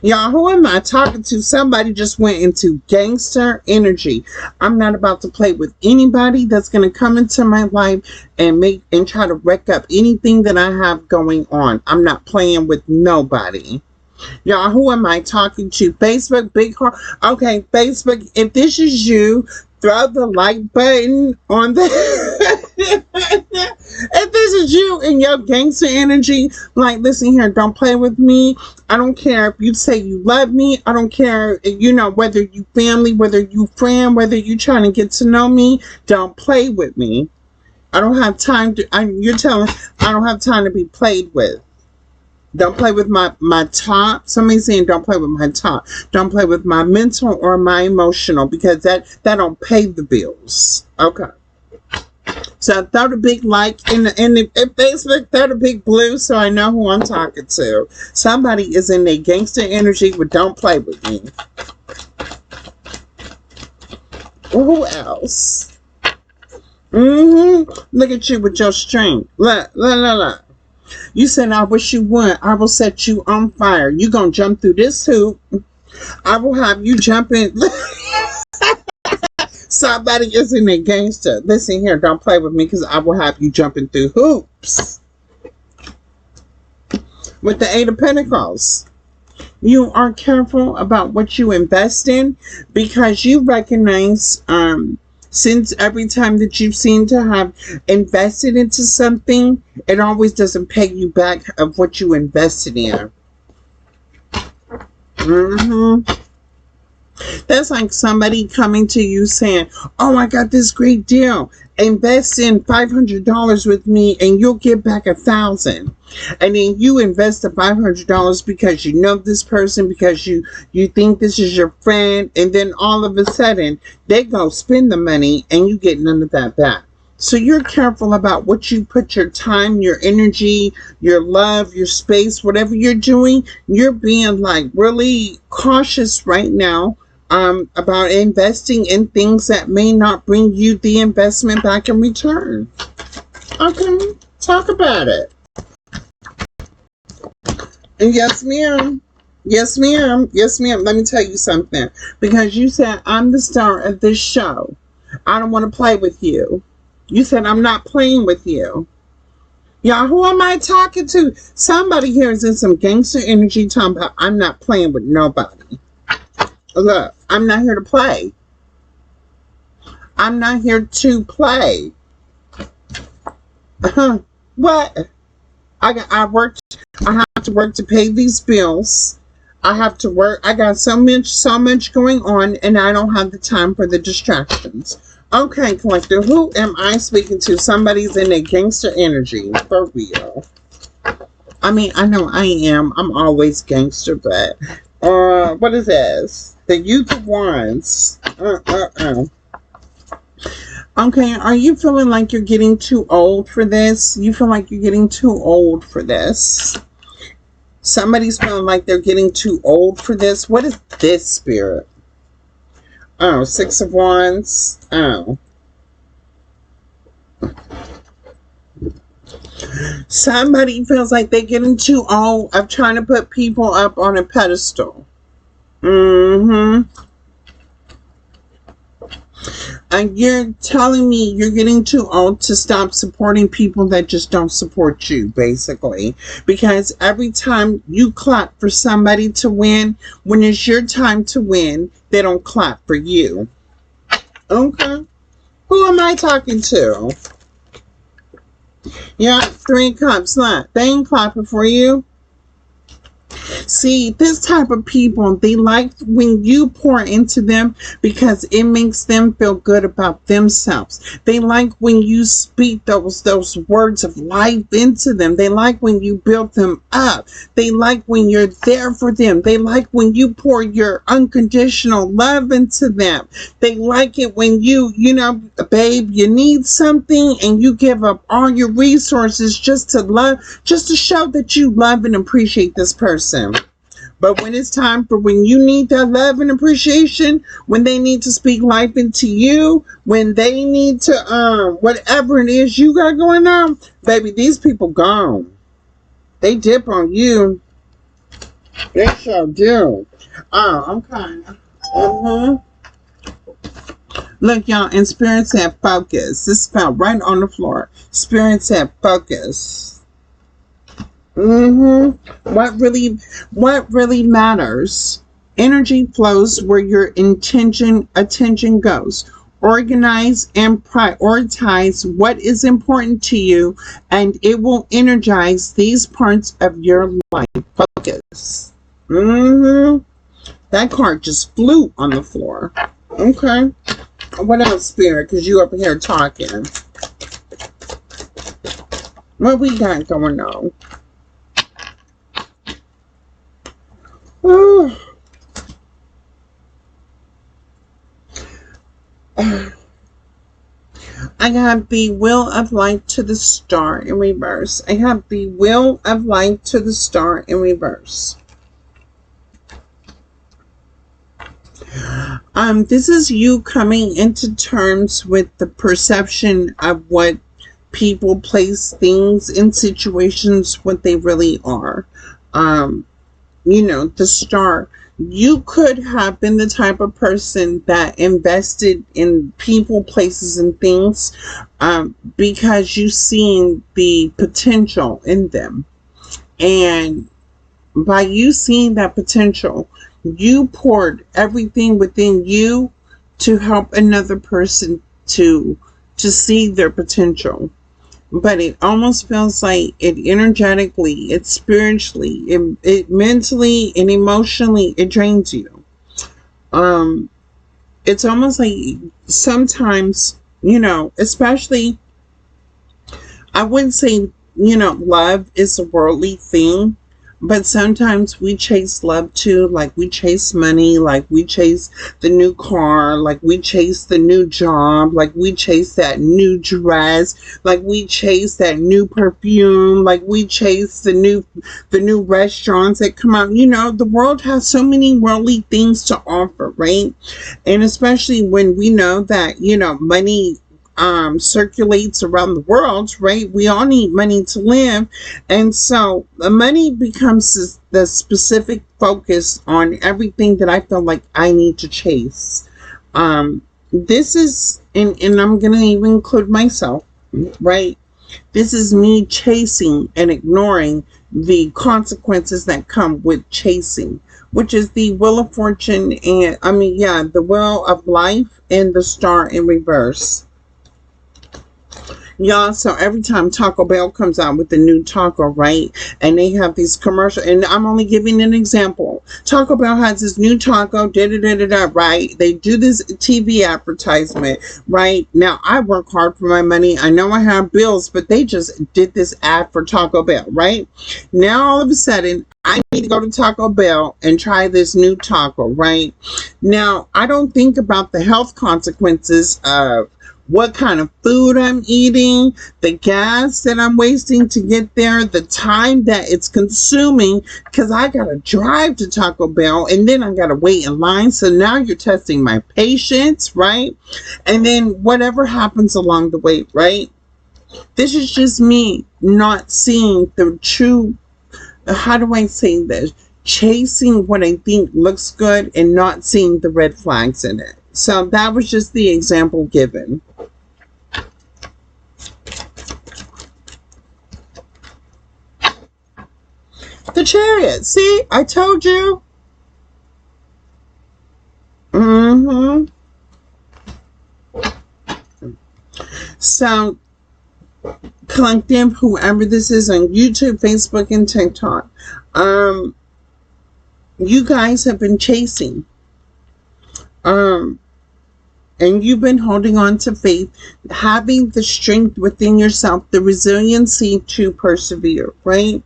Speaker 1: Y'all, who am I talking to? Somebody just went into gangster energy. I'm not about to play with anybody that's going to come into my life and try to wreck up anything that I have going on. I'm not playing with nobody. Y'all, who am I talking to? Facebook, big heart. Okay, Facebook, if this is you, throw the like button on the... If this is you and your gangster energy, like, listen here, don't play with me. I don't care if you say you love me. I don't care, whether you family, whether you friend, whether you trying to get to know me. Don't play with me. I don't have time to... you're telling... I don't have time to be played with. Don't play with my top. Somebody's saying don't play with my top. Don't play with my mental or my emotional, because that don't pay the bills. Okay. So throw the big like in Facebook, throw the big blue so I know who I'm talking to. Somebody is in their gangster energy, but don't play with me. Who else? Look at you with your strength. Look. You said, I wish you would. I will set you on fire. You gonna jump through this hoop. I will have you jumping. Somebody is in a gangster. Listen here, don't play with me because I will have you jumping through hoops. With the Eight of Pentacles. You are careful about what you invest in because you recognize since every time that you seem to have invested into something, it always doesn't pay you back of what you invested in. That's like somebody coming to you saying, oh, I got this great deal. Invest in $500 with me and you'll get back $1,000. And then you invest the $500 because you know this person, because you think this is your friend. And then all of a sudden they go spend the money and you get none of that back. So you're careful about what you put your time, your energy, your love, your space, whatever you're doing. You're being like really cautious right now about investing in things that may not bring you the investment back in return. Okay, talk about it. And yes, ma'am. Yes, ma'am. Yes, ma'am. Let me tell you something. Because you said, I'm the star of this show. I don't want to play with you. You said, I'm not playing with you. Y'all, who am I talking to? Somebody here is in some gangster energy talking about, I'm not playing with nobody. Look, I'm not here to play. I'm not here to play. What? I worked. I have to work to pay these bills. I have to work. I got so much going on, and I don't have the time for the distractions. Okay, collector, who am I speaking to? Somebody's in a gangster energy, for real. I mean, I know I am. I'm always gangster, but what is this? The Youth of Wands. Okay, are you feeling like you're getting too old for this? You feel like you're getting too old for this. Somebody's feeling like they're getting too old for this. What is this, Spirit? Oh, Six of Wands. Oh. Somebody feels like they're getting too old of trying to put people up on a pedestal. And you're telling me you're getting too old to stop supporting people that just don't support you, basically. Because every time you clap for somebody to win, when it's your time to win, they don't clap for you. Okay. Who am I talking to? Yeah, 3 cups left. They ain't clapping for you. See, this type of people, they like when you pour into them because it makes them feel good about themselves. They like when you speak those words of life into them. They like when you build them up. They like when you're there for them. They like when you pour your unconditional love into them. They like it when you know, babe, you need something and you give up all your resources just to show that you love and appreciate this person. But when it's time for when you need that love and appreciation, when they need to speak life into you, when they need to whatever it is you got going on, baby, these people gone. They dip on you. They sure do. Oh, okay. Look, y'all, and Spirit said focus. This fell right on the floor. Spirit said focus. What really matters? Energy flows where your attention goes. Organize and prioritize what is important to you, and it will energize these parts of your life. Focus. That card just flew on the floor. Okay. What else, Spirit? Because you up here talking. What we got going on? I have the Wheel of Life to the Star in reverse. I have the Wheel of Life to the Star in reverse. This is you coming into terms with the perception of what people, place, things in situations what they really are. You know, the star. You could have been the type of person that invested in people, places, and things because you seen the potential in them. And by you seeing that potential, you poured everything within you to help another person to see their potential. But it almost feels like it energetically, it spiritually, it mentally and emotionally, it drains you. It's almost like sometimes, you know, especially, I wouldn't say, you know, love is a worldly thing, but sometimes we chase love too. Like we chase money, like we chase the new car, like we chase the new job, like we chase that new dress, like we chase that new perfume, like we chase the new restaurants that come out. You know, the world has so many worldly things to offer, right? And especially when we know that, you know, money circulates around the world, right? We all need money to live. And so the money becomes the specific focus on everything that I feel like I need to chase. This is, and I'm going to even include myself, right? This is me chasing and ignoring the consequences that come with chasing, which is the wheel of fortune and, the wheel of life and the star in reverse. Y'all, so every time Taco Bell comes out with the new taco, right? And they have these commercials, and I'm only giving an example. Taco Bell has this new taco, right? They do this TV advertisement, right? Now, I work hard for my money. I know I have bills, but they just did this ad for Taco Bell, right? Now, all of a sudden, I need to go to Taco Bell and try this new taco, right? Now, I don't think about the health consequences of what kind of food I'm eating, the gas that I'm wasting to get there, the time that it's consuming, because I got to drive to Taco Bell and then I got to wait in line. So now you're testing my patience, right? And then whatever happens along the way, right? This is just me not seeing the true, how do I say this? Chasing what I think looks good and not seeing the red flags in it. So that was just the example given. The Chariot. See, I told you. So, collective, whoever this is on YouTube, Facebook, and TikTok, you guys have been chasing. And you've been holding on to faith, having the strength within yourself, the resiliency to persevere, right?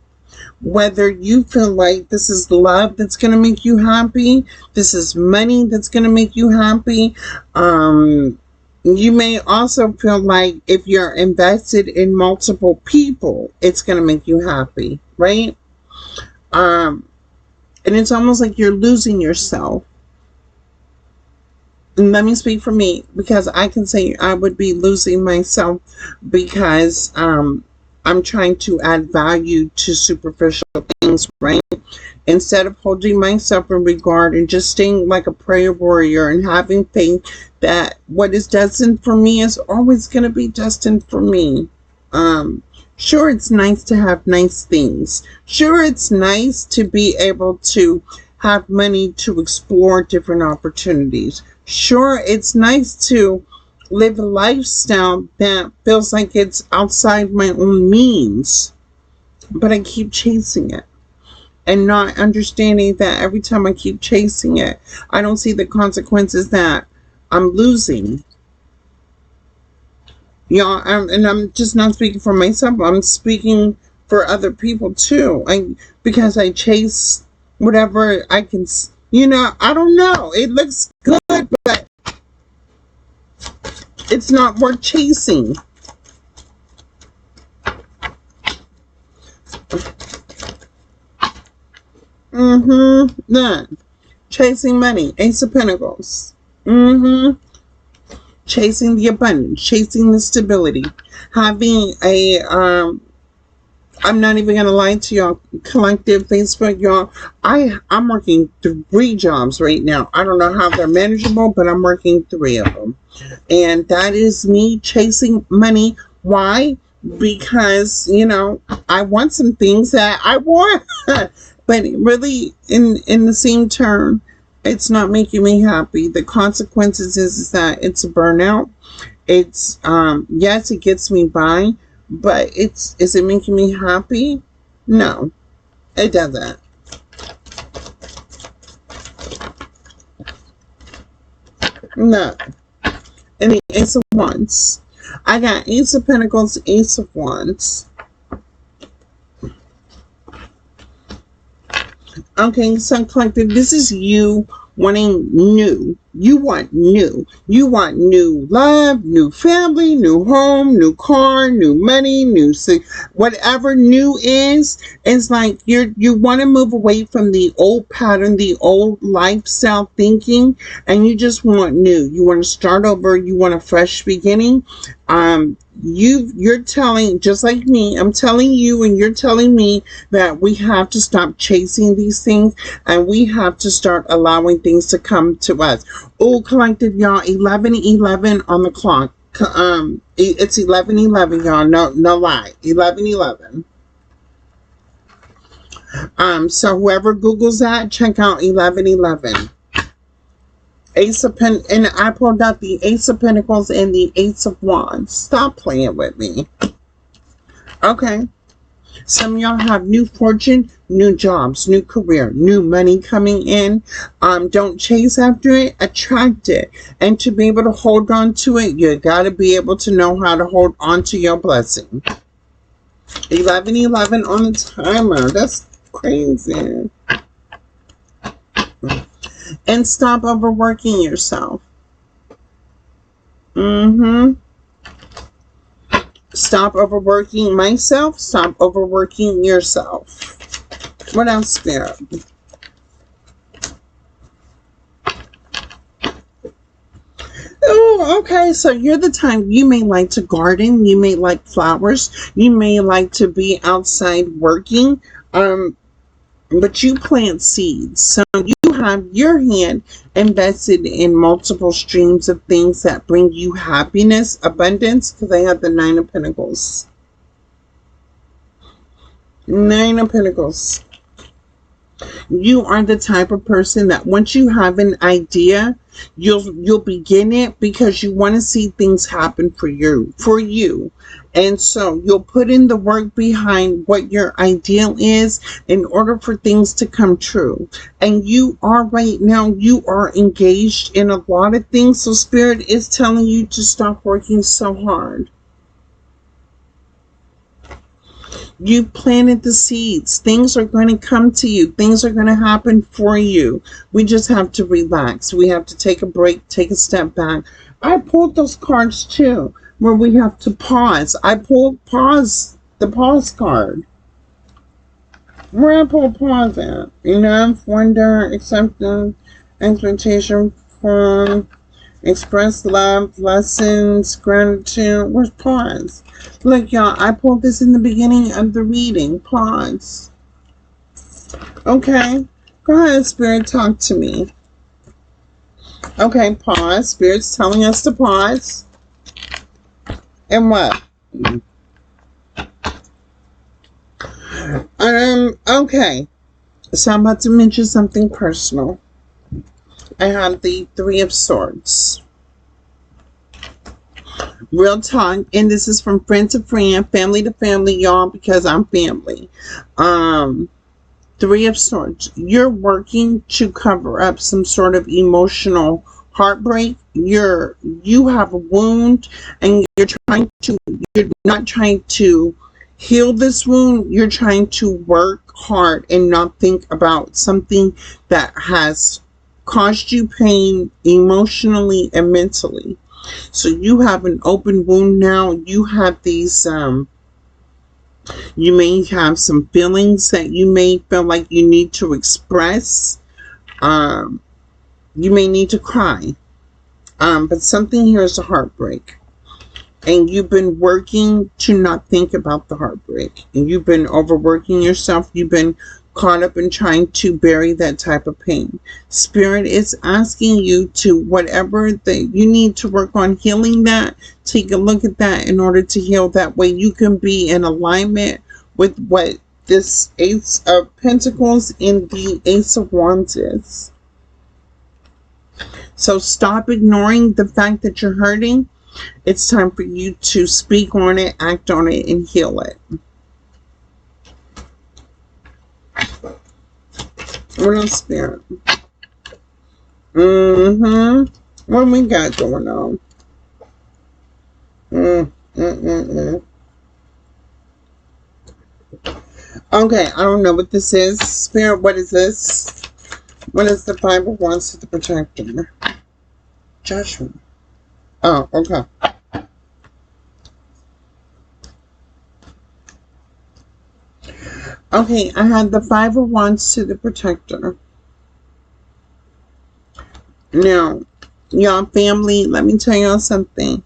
Speaker 1: Whether you feel like this is love that's going to make you happy, this is money that's going to make you happy. You may also feel like if you're invested in multiple people, it's going to make you happy, right? And it's almost like you're losing yourself. Let me speak for me, because I can say I would be losing myself because I'm trying to add value to superficial things, right? Instead of holding myself in regard and just staying like a prayer warrior and having faith that what is destined for me is always going to be destined for me. Sure, it's nice to have nice things. Sure, it's nice to be able to have money to explore different opportunities. Sure, it's nice to live a lifestyle that feels like it's outside my own means, but I keep chasing it and not understanding that every time I keep chasing it, I don't see the consequences that I'm losing. And I'm just not speaking for myself, I'm speaking for other people too. Because I chase whatever I can, I don't know, it looks good, but it's not worth chasing. None. Chasing money. Ace of Pentacles. Chasing the abundance. Chasing the stability. having a I'm not even gonna lie to y'all, collective Facebook, y'all. I'm working 3 jobs right now. I don't know how they're manageable, but I'm working 3 of them, and that is me chasing money. Why? Because I want some things that I want, but really, in the same turn, it's not making me happy. The consequences is that it's a burnout. It's yes, it gets me by, but is it making me happy? No, it doesn't. No. And the Ace of Wands. I got Ace of Pentacles, Ace of Wands. Okay, so collective, this is you wanting new. You want new. You want new love, new family, new home, new car, new money, whatever new is. It's like you want to move away from the old pattern, the old lifestyle thinking, and you just want new. You want to start over. You want a fresh beginning. You're telling, just like me, I'm telling you and you're telling me that we have to stop chasing these things and we have to start allowing things to come to us. Oh, collective, y'all, 11:11 on the clock. It's 11:11, y'all. No lie, 11:11. So whoever Googles that, check out 11:11. And I pulled out the Ace of Pentacles and the Ace of Wands. Stop playing with me. Okay. Some of y'all have new fortune, new jobs, new career, new money coming in. Don't chase after it, attract it. And to be able to hold on to it, you got to be able to know how to hold on to your blessing. 11:11 on the timer. That's crazy. And stop overworking yourself. Stop overworking myself. Stop overworking yourself. What else, Spirit? Oh, okay. So you're the time you may like to garden. You may like flowers. You may like to be outside working. But you plant seeds. So you have your hand invested in multiple streams of things that bring you happiness, abundance, because I have the 9 of Pentacles. 9 of Pentacles. You are the type of person that once you have an idea, you'll begin it because you want to see things happen for you. And so you'll put in the work behind what your ideal is in order for things to come true. And you are right now, you are engaged in a lot of things. So Spirit is telling you to stop working so hard. You planted the seeds. Things are going to come to you. Things are going to happen for you. We just have to relax. We have to take a break, take a step back. I pulled those cards too, where we have to pause. I pulled pause, the pause card. Where I pulled pause at? Enough, wonder, acceptance, expectation, from, express love, lessons, gratitude. Where's pause? Look, y'all, I pulled this in the beginning of the reading. Pause. Okay. Go ahead, Spirit, talk to me. Okay, pause. Spirit's telling us to pause. And what? Okay. So I'm about to mention something personal. I have the 3 of Swords. Real talk, and this is from friend to friend, family to family, y'all, because I'm family. 3 of Swords. You're working to cover up some sort of emotional heartbreak. You have a wound, and you're not trying to heal this wound. You're trying to work hard and not think about something that has caused you pain emotionally and mentally. So you have an open wound now. You have these, you may have some feelings that you may feel like you need to express. You may need to cry. But something here is a heartbreak. and you've been working to not think about the heartbreak, and you've been overworking yourself. You've been caught up in trying to bury that type of pain. Spirit is asking you to, whatever that you need to work on healing that, take a look at that in order to heal. That way you can be in alignment with what this Ace of Pentacles and the Ace of Wands is. So stop ignoring the fact that you're hurting. It's time for you to speak on it, act on it, and heal it. What else, Spirit? What we got going on? Okay, I don't know what this is. Spirit, what is this? What is the Five of Wands to the Protector? Judgment. Oh, okay. Okay, I had the Five of Wands to the Protector. Now, y'all family, let me tell y'all something.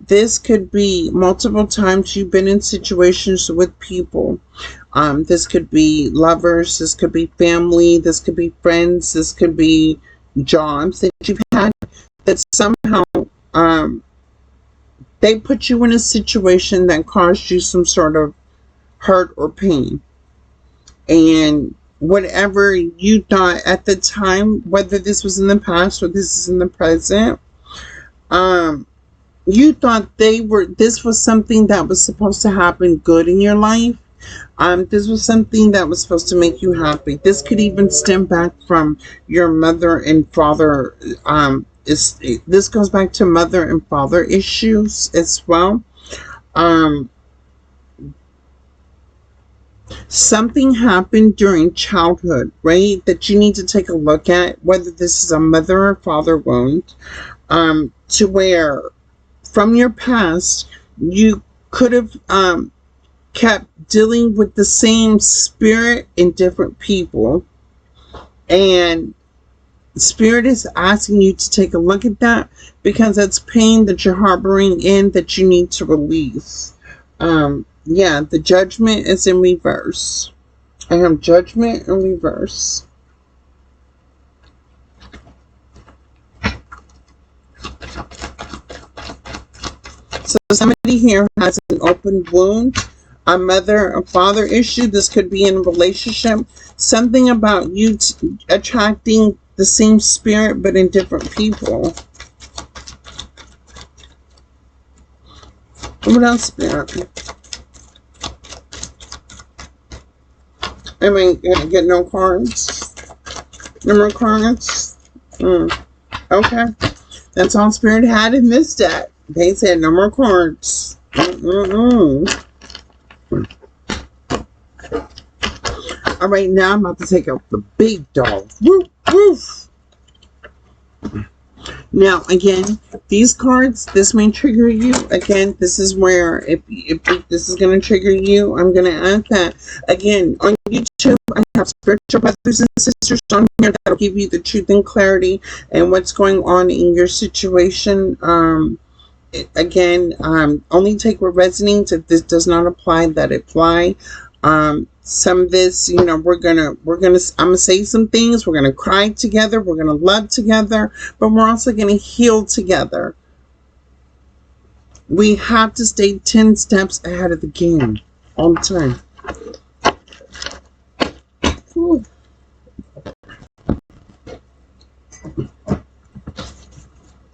Speaker 1: This could be multiple times you've been in situations with people. This could be lovers, this could be family, this could be friends, this could be jobs that you've had that somehow they put you in a situation that caused you some sort of hurt or pain. And whatever you thought at the time, whether this was in the past or this is in the present, you thought this was something that was supposed to happen good in your life. This was something that was supposed to make you happy. This could even stem back from your mother and father. This goes back to mother and father issues as well. Something happened during childhood, right? That you need to take a look at, whether this is a mother or father wound, to where from your past you could have kept dealing with the same spirit in different people, and Spirit is asking you to take a look at that, because that's pain that you're harboring in that you need to release. Yeah, the Judgment is in reverse. I have Judgment in reverse. So somebody here has an open wound, a mother or father issue. This could be in a relationship. Something about you attracting the same spirit but in different people. What else, Spirit? Am I gonna get no cards? No more cards? Okay. That's all Spirit had in this deck. They said no more cards. Alright, now I'm about to take out the big dog. Woof, woof. Now, again, these cards, this may trigger you. Again, this is where, if this is going to trigger you, I'm going to add that. Again, on YouTube, I have spiritual brothers and sisters on here that will give you the truth and clarity and what's going on in your situation. Again, only take what resonates. If this does not apply, let it fly. Some of this, you know, I'm gonna say some things. We're gonna cry together. We're gonna love together, but we're also gonna heal together. We have to stay 10 steps ahead of the game all the time. Whew.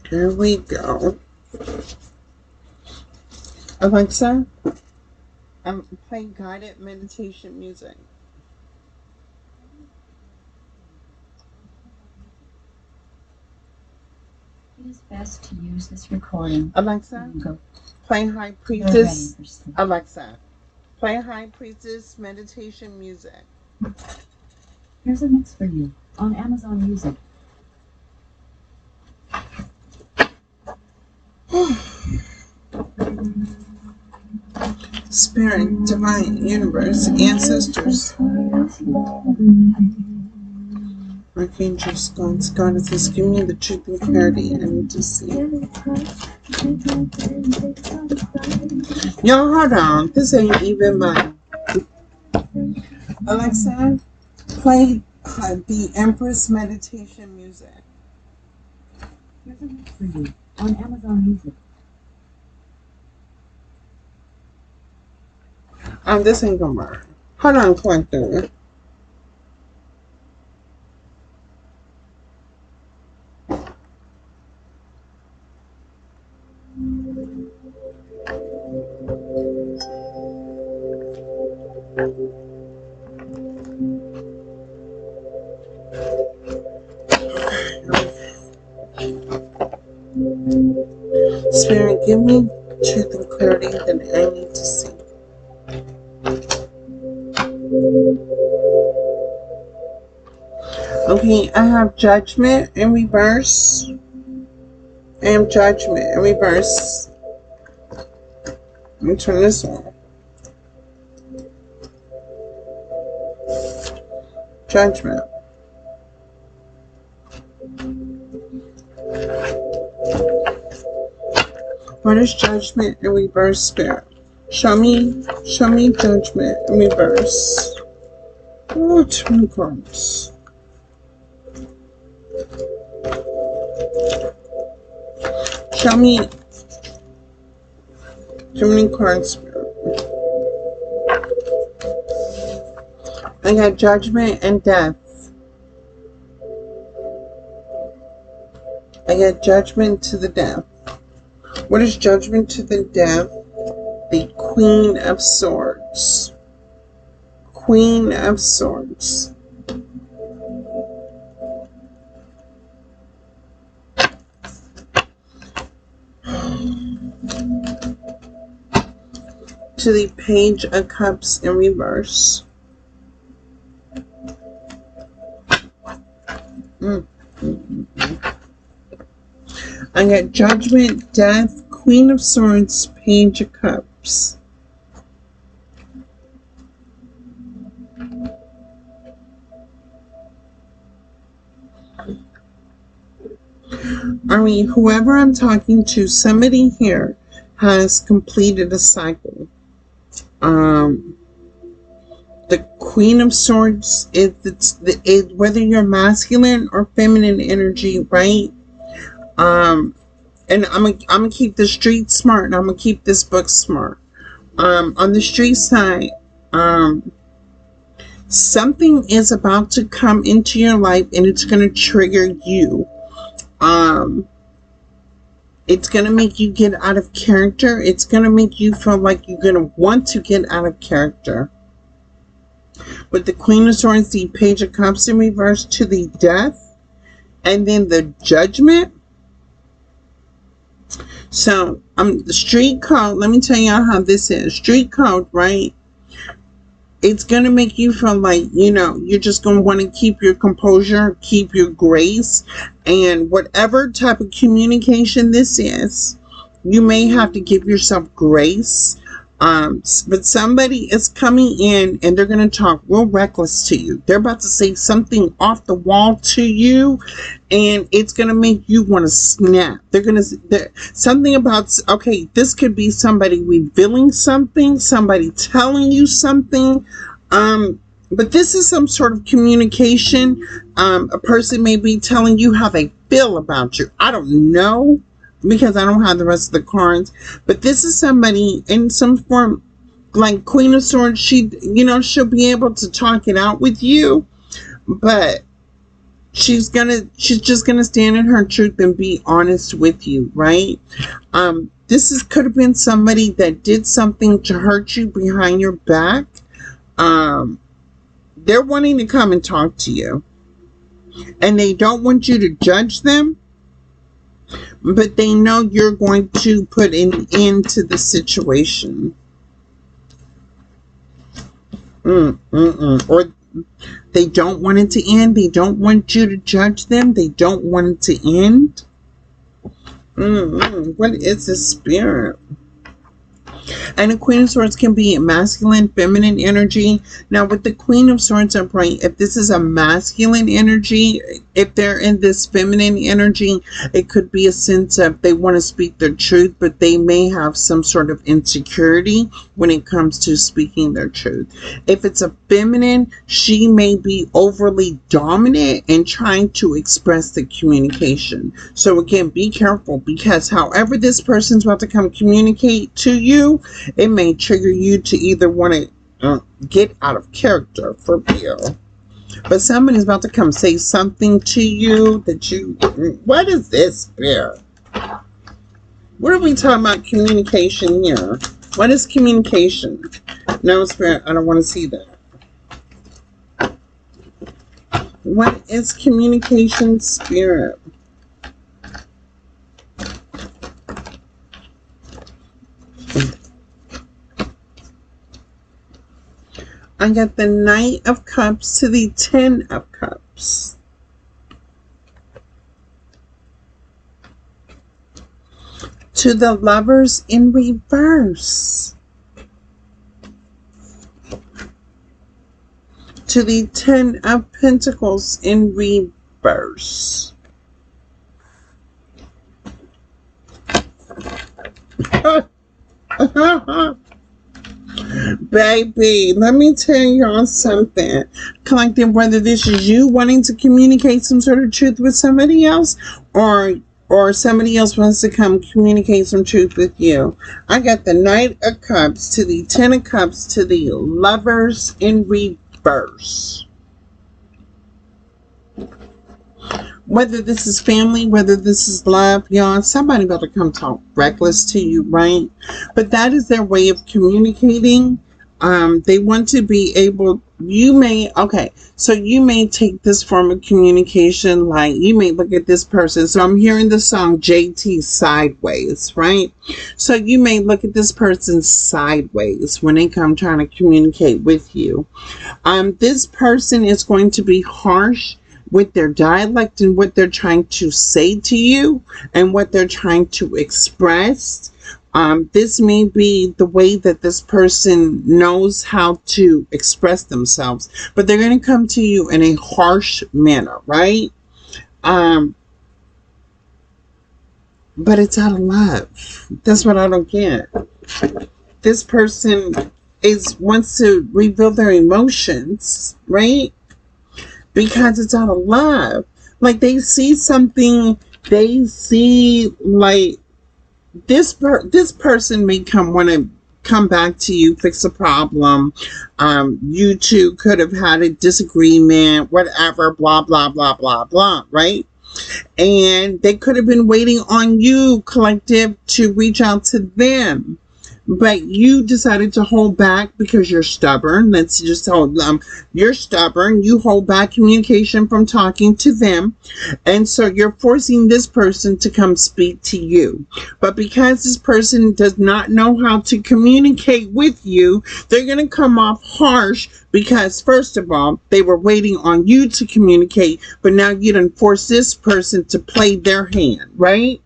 Speaker 1: There we go. Alexa, I'm playing guided meditation music.
Speaker 2: It is best to use this recording.
Speaker 1: Alexa, play High Priestess. Alexa, play High Priestess meditation music.
Speaker 2: Here's a mix for you on Amazon Music.
Speaker 1: Spirit, divine, universe, ancestors. Archangels, God is just giving me the truth and clarity I need to see. Y'all, hold on. This ain't even mine. Alexa, play the Empress meditation music.
Speaker 2: Here's a mix for you on Amazon Music.
Speaker 1: This ain't gonna work. Hold on, collector. Spirit, give me truth and clarity that I need to see. Okay, I have judgment in reverse. I have judgment in reverse. Let me turn this on. Judgment. What is judgment in reverse, Spirit? Show me judgment in reverse. Oh, 2 cards. Show me too many cards, Spirit. I got judgment and death. I got judgment to the death. What is judgment to the death? The Queen of Swords. Queen of Swords. To the Page of Cups in reverse. I got judgment, death, Queen of Swords, Page of Cups. I mean, whoever I'm talking to, somebody here has completed a cycle. The Queen of Swords is whether you're masculine or feminine energy, right? And I'm gonna keep the street smart, and I'm gonna keep this book smart. On the street side, something is about to come into your life, and it's gonna trigger you. It's going to make you get out of character. It's going to make you feel like you're going to want to get out of character. With the Queen of Swords, the Page of Cups in reverse to the death, and then the Judgment. So, the street code, let me tell y'all how this is. Street code, right? It's going to make you feel like, you're just going to want to keep your composure, keep your grace, and whatever type of communication this is, you may have to give yourself grace. But somebody is coming in and they're going to talk real reckless to you. They're about to say something off the wall to you, and it's going to make you want to snap. Something about, okay, this could be somebody revealing something, somebody telling you something. But this is some sort of communication. A person may be telling you how they feel about you. I don't know, because I don't have the rest of the cards. But this is somebody in some form, like Queen of Swords. She'll be able to talk it out with you, but she's just gonna stand in her truth and be honest with you, right? This could have been somebody that did something to hurt you behind your back. They're wanting to come and talk to you, and they don't want you to judge them, but they know you're going to put an end to the situation. Or they don't want it to end. They don't want you to judge them. They don't want it to end. What is the Spirit? And the Queen of Swords can be masculine, feminine energy. Now, with the Queen of Swords upright, if this is a masculine energy, if they're in this feminine energy, it could be a sense of they want to speak their truth, but they may have some sort of insecurity when it comes to speaking their truth. If it's a feminine, she may be overly dominant and trying to express the communication. So again, be careful, because however this person's about to come communicate to you, it may trigger you to either want to get out of character for real. But somebody's about to come say something to you that you... What is this, Spirit? What are we talking about communication here? What is communication? No, Spirit, I don't want to see that. What is communication, Spirit? I got the Knight of Cups to the Ten of Cups. To the Lovers in reverse. To the Ten of Pentacles in reverse. Baby, let me tell y'all something. Collective, whether this is you wanting to communicate some sort of truth with somebody else, or somebody else wants to come communicate some truth with you. I got the Knight of Cups to the Ten of Cups to the Lovers in reverse. Whether this is family, whether this is love, y'all, somebody about to come talk reckless to you, right? But that is their way of communicating. They want to be able, you may take this form of communication, like you may look at this person. So I'm hearing the song JT Sideways, right? So you may look at this person sideways when they come trying to communicate with you. This person is going to be harsh with their dialect and what they're trying to say to you and what they're trying to express. This may be the way that this person knows how to express themselves, but they're going to come to you in a harsh manner, right? But it's out of love. That's what I don't get. This person wants to reveal their emotions, right? Because it's out of love. Like they see something, they see like this person may want to come back to you, fix a problem. You two could have had a disagreement, whatever, blah, blah, blah, blah, blah, right? And they could have been waiting on you, collective, to reach out to them. But you decided to hold back because you're stubborn. Let's just hold you're stubborn. You hold back communication from talking to them. And so you're forcing this person to come speak to you. But because this person does not know how to communicate with you, they're going to come off harsh because, first of all, they were waiting on you to communicate. But now you done force this person to play their hand, right?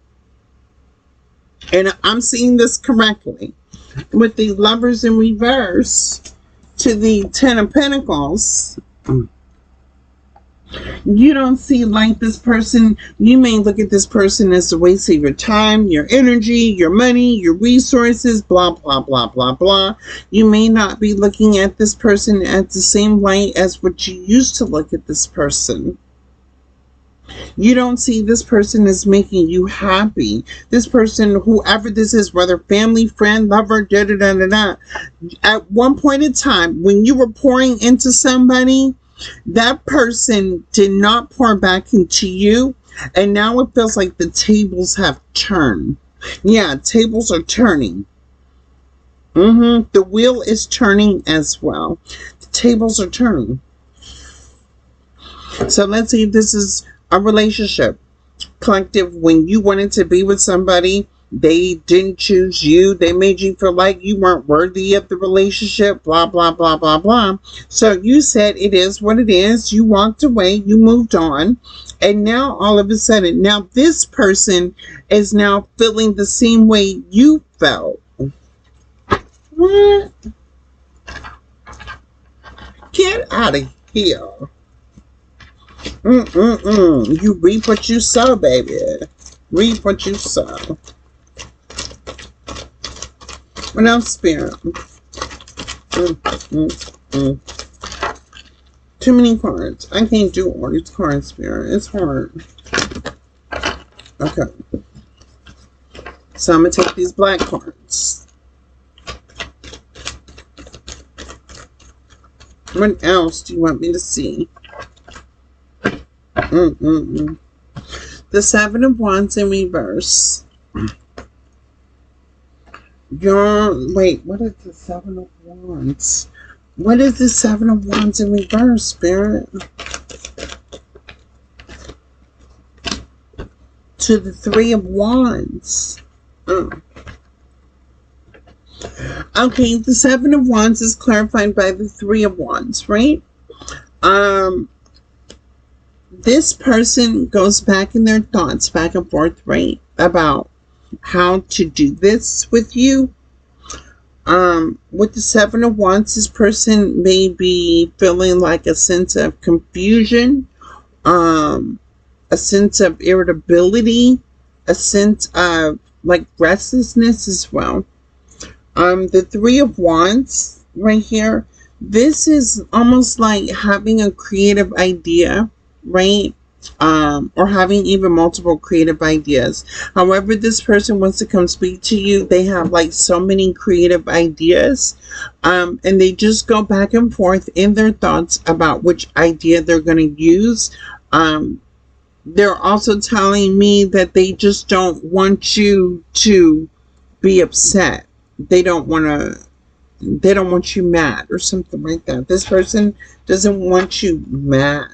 Speaker 1: And I'm seeing this correctly. With the Lovers in reverse to the Ten of Pentacles, you don't see like this person. You may look at this person as a waste of your time, your energy, your money, your resources, blah, blah, blah, blah, blah. You may not be looking at this person at the same light as what you used to look at this person. You don't see this person as making you happy. This person, whoever this is, whether family, friend, lover, da-da-da-da-da, at one point in time, when you were pouring into somebody, that person did not pour back into you. And now it feels like the tables have turned. Yeah, tables are turning. The wheel is turning as well. The tables are turning. So let's see if this is a relationship. Collective, when you wanted to be with somebody, they didn't choose you. They made you feel like you weren't worthy of the relationship, blah, blah, blah, blah, blah. So you said it is what it is. You walked away. You moved on. And now all of a sudden, now this person is now feeling the same way you felt. What? Get out of here. You reap what you sow, baby. Reap what you sow. What else, Spirit? Too many cards. I can't do all these cards, Spirit. It's hard. Okay. So I'm going to take these black cards. What else do you want me to see? The Seven of Wands in reverse. Wait, what is the Seven of Wands? What is the Seven of Wands in reverse, Spirit? To the Three of Wands. Okay, the Seven of Wands is clarified by the Three of Wands, right? This person goes back in their thoughts, back and forth, right? About how to do this with you. With the Seven of Wands, this person may be feeling like a sense of confusion, a sense of irritability, a sense of like restlessness as well. The Three of Wands right here, this is almost like having a creative idea, right? Or having even multiple creative ideas. However this person wants to come speak to you, they have like so many creative ideas, and they just go back and forth in their thoughts about which idea they're going to use. They're also telling me that they just don't want you to be upset. They don't want you mad or something like that. This person doesn't want you mad.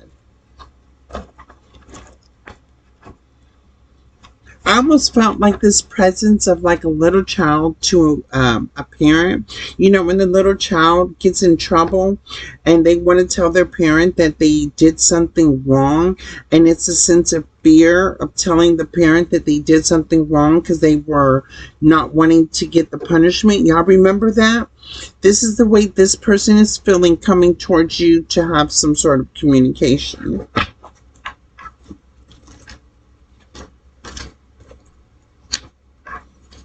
Speaker 1: I almost felt like this presence of like a little child to a parent. You know, when the little child gets in trouble and they want to tell their parent that they did something wrong, and it's a sense of fear of telling the parent that they did something wrong because they were not wanting to get the punishment. Y'all remember that? This is the way this person is feeling coming towards you to have some sort of communication.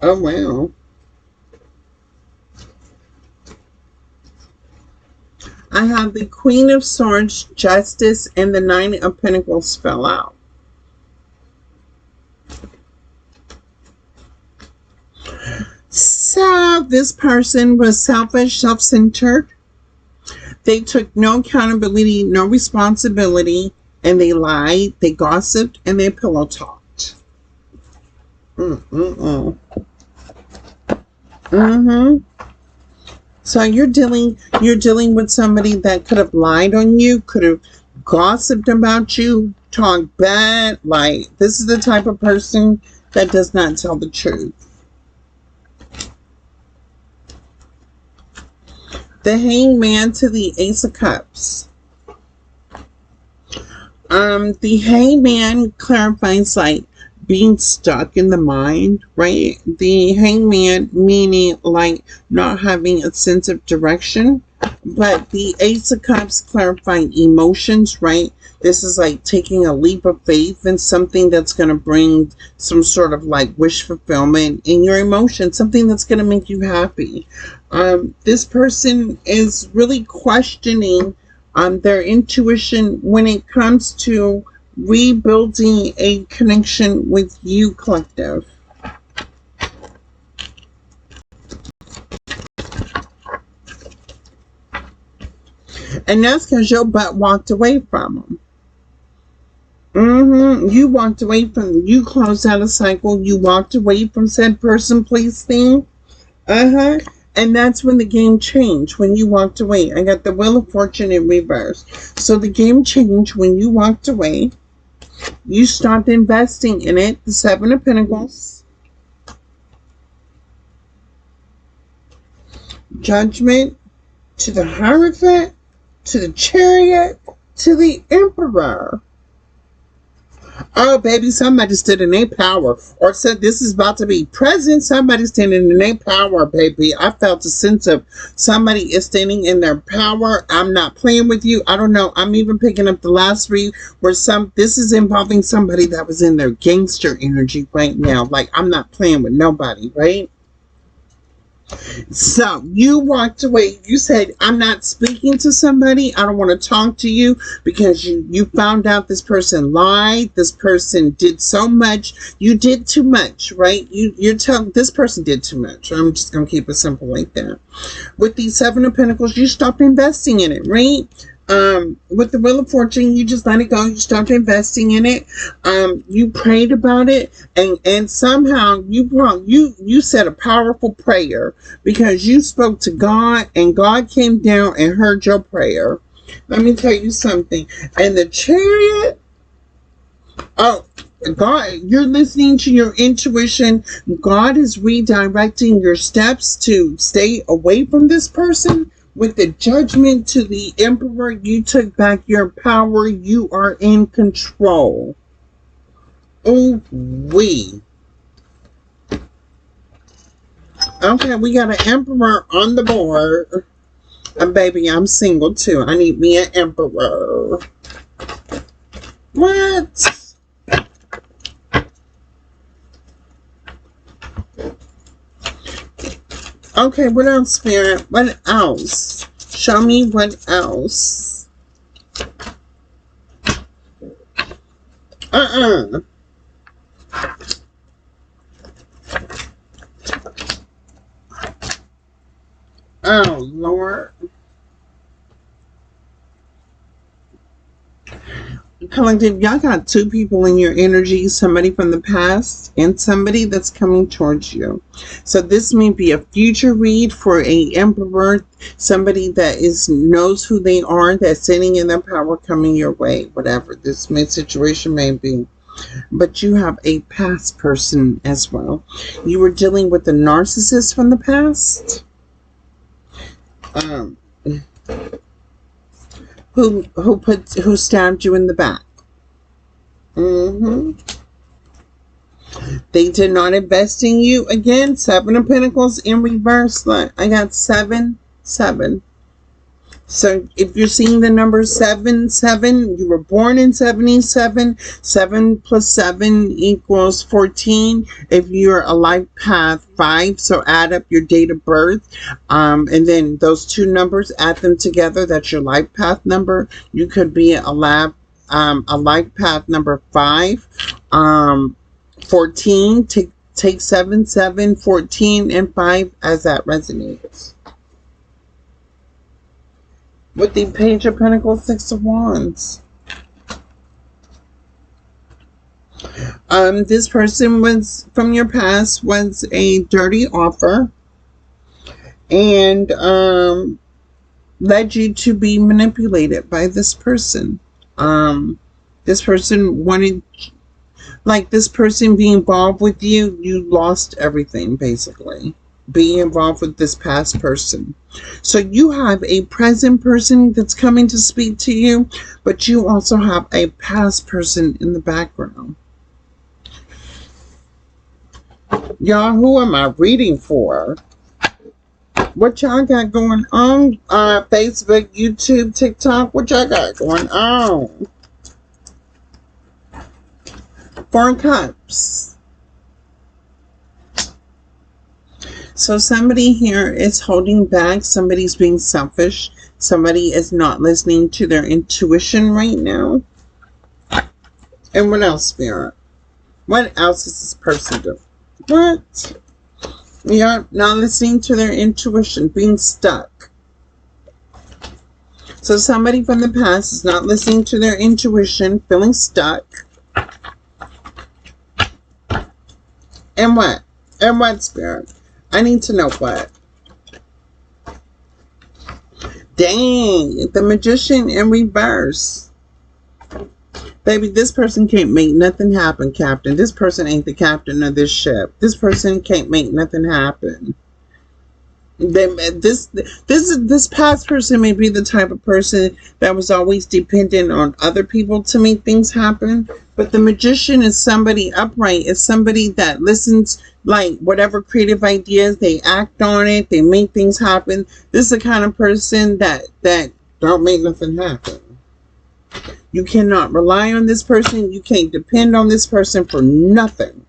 Speaker 1: Oh, wow. I have the Queen of Swords, Justice, and the Nine of Pentacles fell out. So, this person was selfish, self-centered. They took no accountability, no responsibility, and they lied, they gossiped, and they pillow talked. So you're dealing with somebody that could have lied on you, could have gossiped about you, talked bad. Like, this is the type of person that does not tell the truth. The Hangman to the Ace of Cups. The Hangman clarifies like being stuck in the mind, right? The Hangman meaning like not having a sense of direction, but the Ace of Cups clarifying emotions, right? This is like taking a leap of faith in something that's going to bring some sort of like wish fulfillment in your emotions, something that's going to make you happy. This person is really questioning their intuition when it comes to rebuilding a connection with you, collective. And that's because your butt walked away from them. You walked away from them. You closed out a cycle. You walked away from said person, place, thing. And that's when the game changed, when you walked away. I got the Wheel of Fortune in reverse. So the game changed when you walked away. You stopped investing in it. The Seven of Pentacles. Judgment to the Hierophant, to the Chariot, to the Emperor. Oh, baby, somebody stood in their power or said this is about to be present. Somebody standing in their power, baby. I felt a sense of somebody is standing in their power. I'm not playing with you. I don't know. I'm even picking up the last read where this is involving somebody that was in their gangster energy right now. Like, I'm not playing with nobody, right? So you walked away. You said, I'm not speaking to somebody. I don't want to talk to you because you found out this person lied. This person did so much. You did too much, right? You're telling this person did too much. I'm just going to keep it simple like that. With the Seven of Pentacles, you stopped investing in it, right? With the Wheel of Fortune, you just let it go. You stopped investing in it. You prayed about it, and somehow you said a powerful prayer because you spoke to God, and God came down and heard your prayer. Let me tell you something. And the Chariot, oh, God, you're listening to your intuition. God is redirecting your steps to stay away from this person. With the Judgment to the Emperor, you took back your power. You are in control. Oh, we. Okay, we got an Emperor on the board. And baby, I'm single too. I need me an Emperor. What? Okay, what else, Spirit? What else? Show me what else. Oh, Lord. Collective, y'all got two people in your energy, somebody from the past and somebody that's coming towards you. So this may be a future read for a Emperor, somebody that knows who they are, that's sitting in their power coming your way, whatever this situation may be. But you have a past person as well. You were dealing with a narcissist from the past. Who stabbed you in the back. They did not invest in you. Again, Seven of Pentacles in reverse. Look, I got 7, 7. So if you're seeing the number 7, 7, you were born in 77. 7 plus 7 equals 14. If you're a life path 5, so add up your date of birth. And then those two numbers, add them together. That's your life path number. You could be a life path number 5. 14. Take 7, 7, 14, and 5 as that resonates. With the Page of Pentacles, 6 of Wands. This person was from your past was a dirty offer and led you to be manipulated by this person. This person wanted, like this person being involved with you, you lost everything basically. Being involved with this past person. So you have a present person that's coming to speak to you, but you also have a past person in the background. Y'all, who am I reading for? What y'all got going on? Facebook, YouTube, TikTok, what y'all got going on? 4 of Cups. So somebody here is holding back. Somebody's being selfish. Somebody is not listening to their intuition right now. And what else, Spirit? What else is this person doing? What? You're not listening to their intuition. Being stuck. So somebody from the past is not listening to their intuition. Feeling stuck. And what? And what, Spirit? I need to know what. Dang, the Magician in reverse. Baby, this person can't make nothing happen, Captain. This person ain't the captain of this ship. This person can't make nothing happen. This past person may be the type of person that was always dependent on other people to make things happen. But the magician is somebody upright, is somebody that listens, like whatever creative ideas, they act on it, they make things happen. This is the kind of person that don't make nothing happen. You cannot rely on this person. You can't depend on this person for nothing.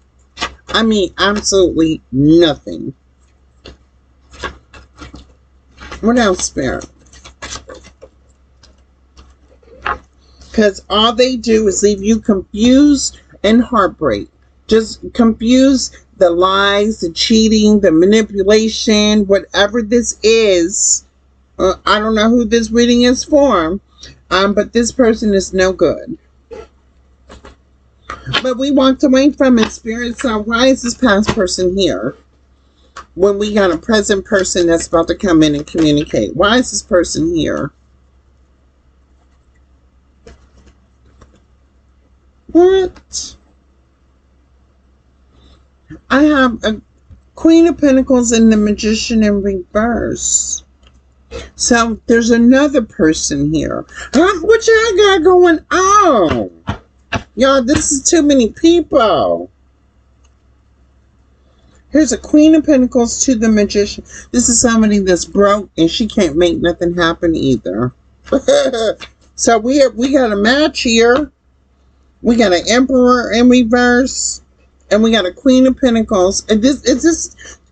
Speaker 1: I mean, absolutely nothing. What else, Spirit? Because all they do is leave you confused and heartbreak. Just confuse the lies, the cheating, the manipulation, whatever this is. I don't know who this reading is for, but this person is no good. But we walked away from it, Spirit. So why is this past person here? When we got a present person that's about to come in and communicate. Why is this person here? What? I have a Queen of Pentacles and the Magician in reverse. So there's another person here. What y'all got going on? Y'all, this is too many people. Here's a Queen of Pentacles to the Magician. This is somebody that's broke and she can't make nothing happen either. So we got a match here. We got an Emperor in reverse, and we got a Queen of Pentacles. And is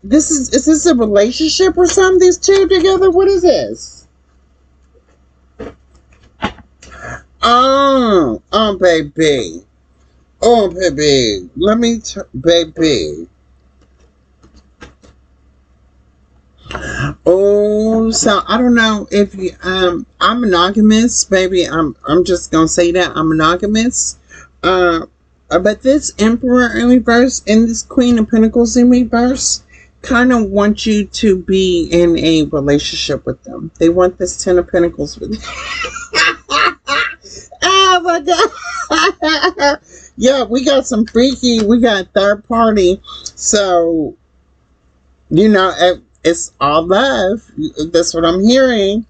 Speaker 1: this a relationship or something? These two together? What is this? Oh, baby. Oh, baby. Baby. Oh, so I don't know if you I'm monogamous, baby. I'm just gonna say that I'm monogamous. But this Emperor in reverse and this Queen of Pentacles in reverse kind of want you to be in a relationship with them. They want this Ten of Pentacles with oh my god. Yeah, we got some freaky, we got third party. So, you know, it's all love. That's what I'm hearing.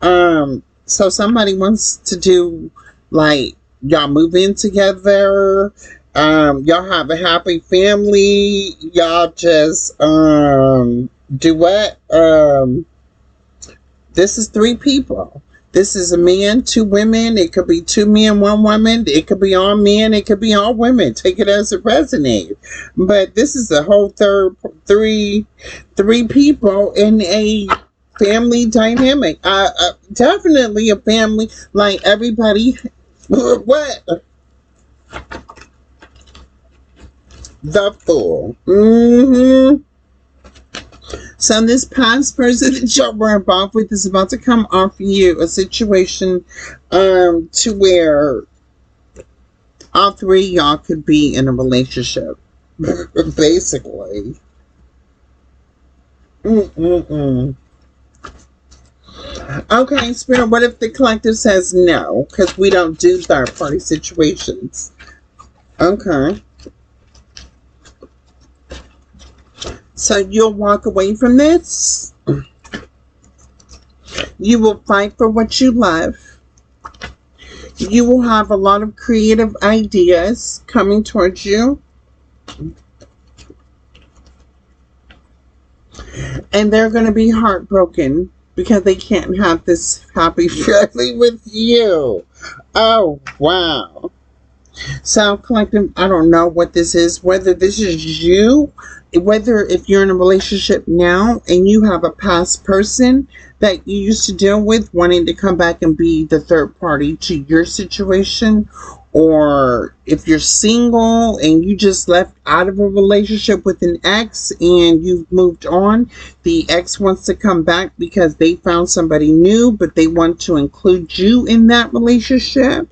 Speaker 1: So somebody wants to do, like, y'all move in together. Y'all have a happy family. Y'all just do what? This is three people. This is a man, two women. It could be two men, one woman. It could be all men. It could be all women. Take it as it resonates. But this is a whole three people in a family dynamic. Definitely a family. Like everybody. What? The Fool. Mm-hmm. So this past person that y'all were involved with is about to come offer you a situation to where all three of y'all could be in a relationship. Basically. Mm-mm-mm. Okay, Spirit, what if the collective says no? Because we don't do third party situations. Okay. So you'll walk away from this. You will fight for what you love. You will have a lot of creative ideas coming towards you. And they're going to be heartbroken because they can't have this happy family with you. Oh, wow. So, collective, I don't know what this is, whether this is you, whether if you're in a relationship now and you have a past person that you used to deal with wanting to come back and be the third party to your situation, or if you're single and you just left out of a relationship with an ex and you've moved on, the ex wants to come back because they found somebody new, but they want to include you in that relationship.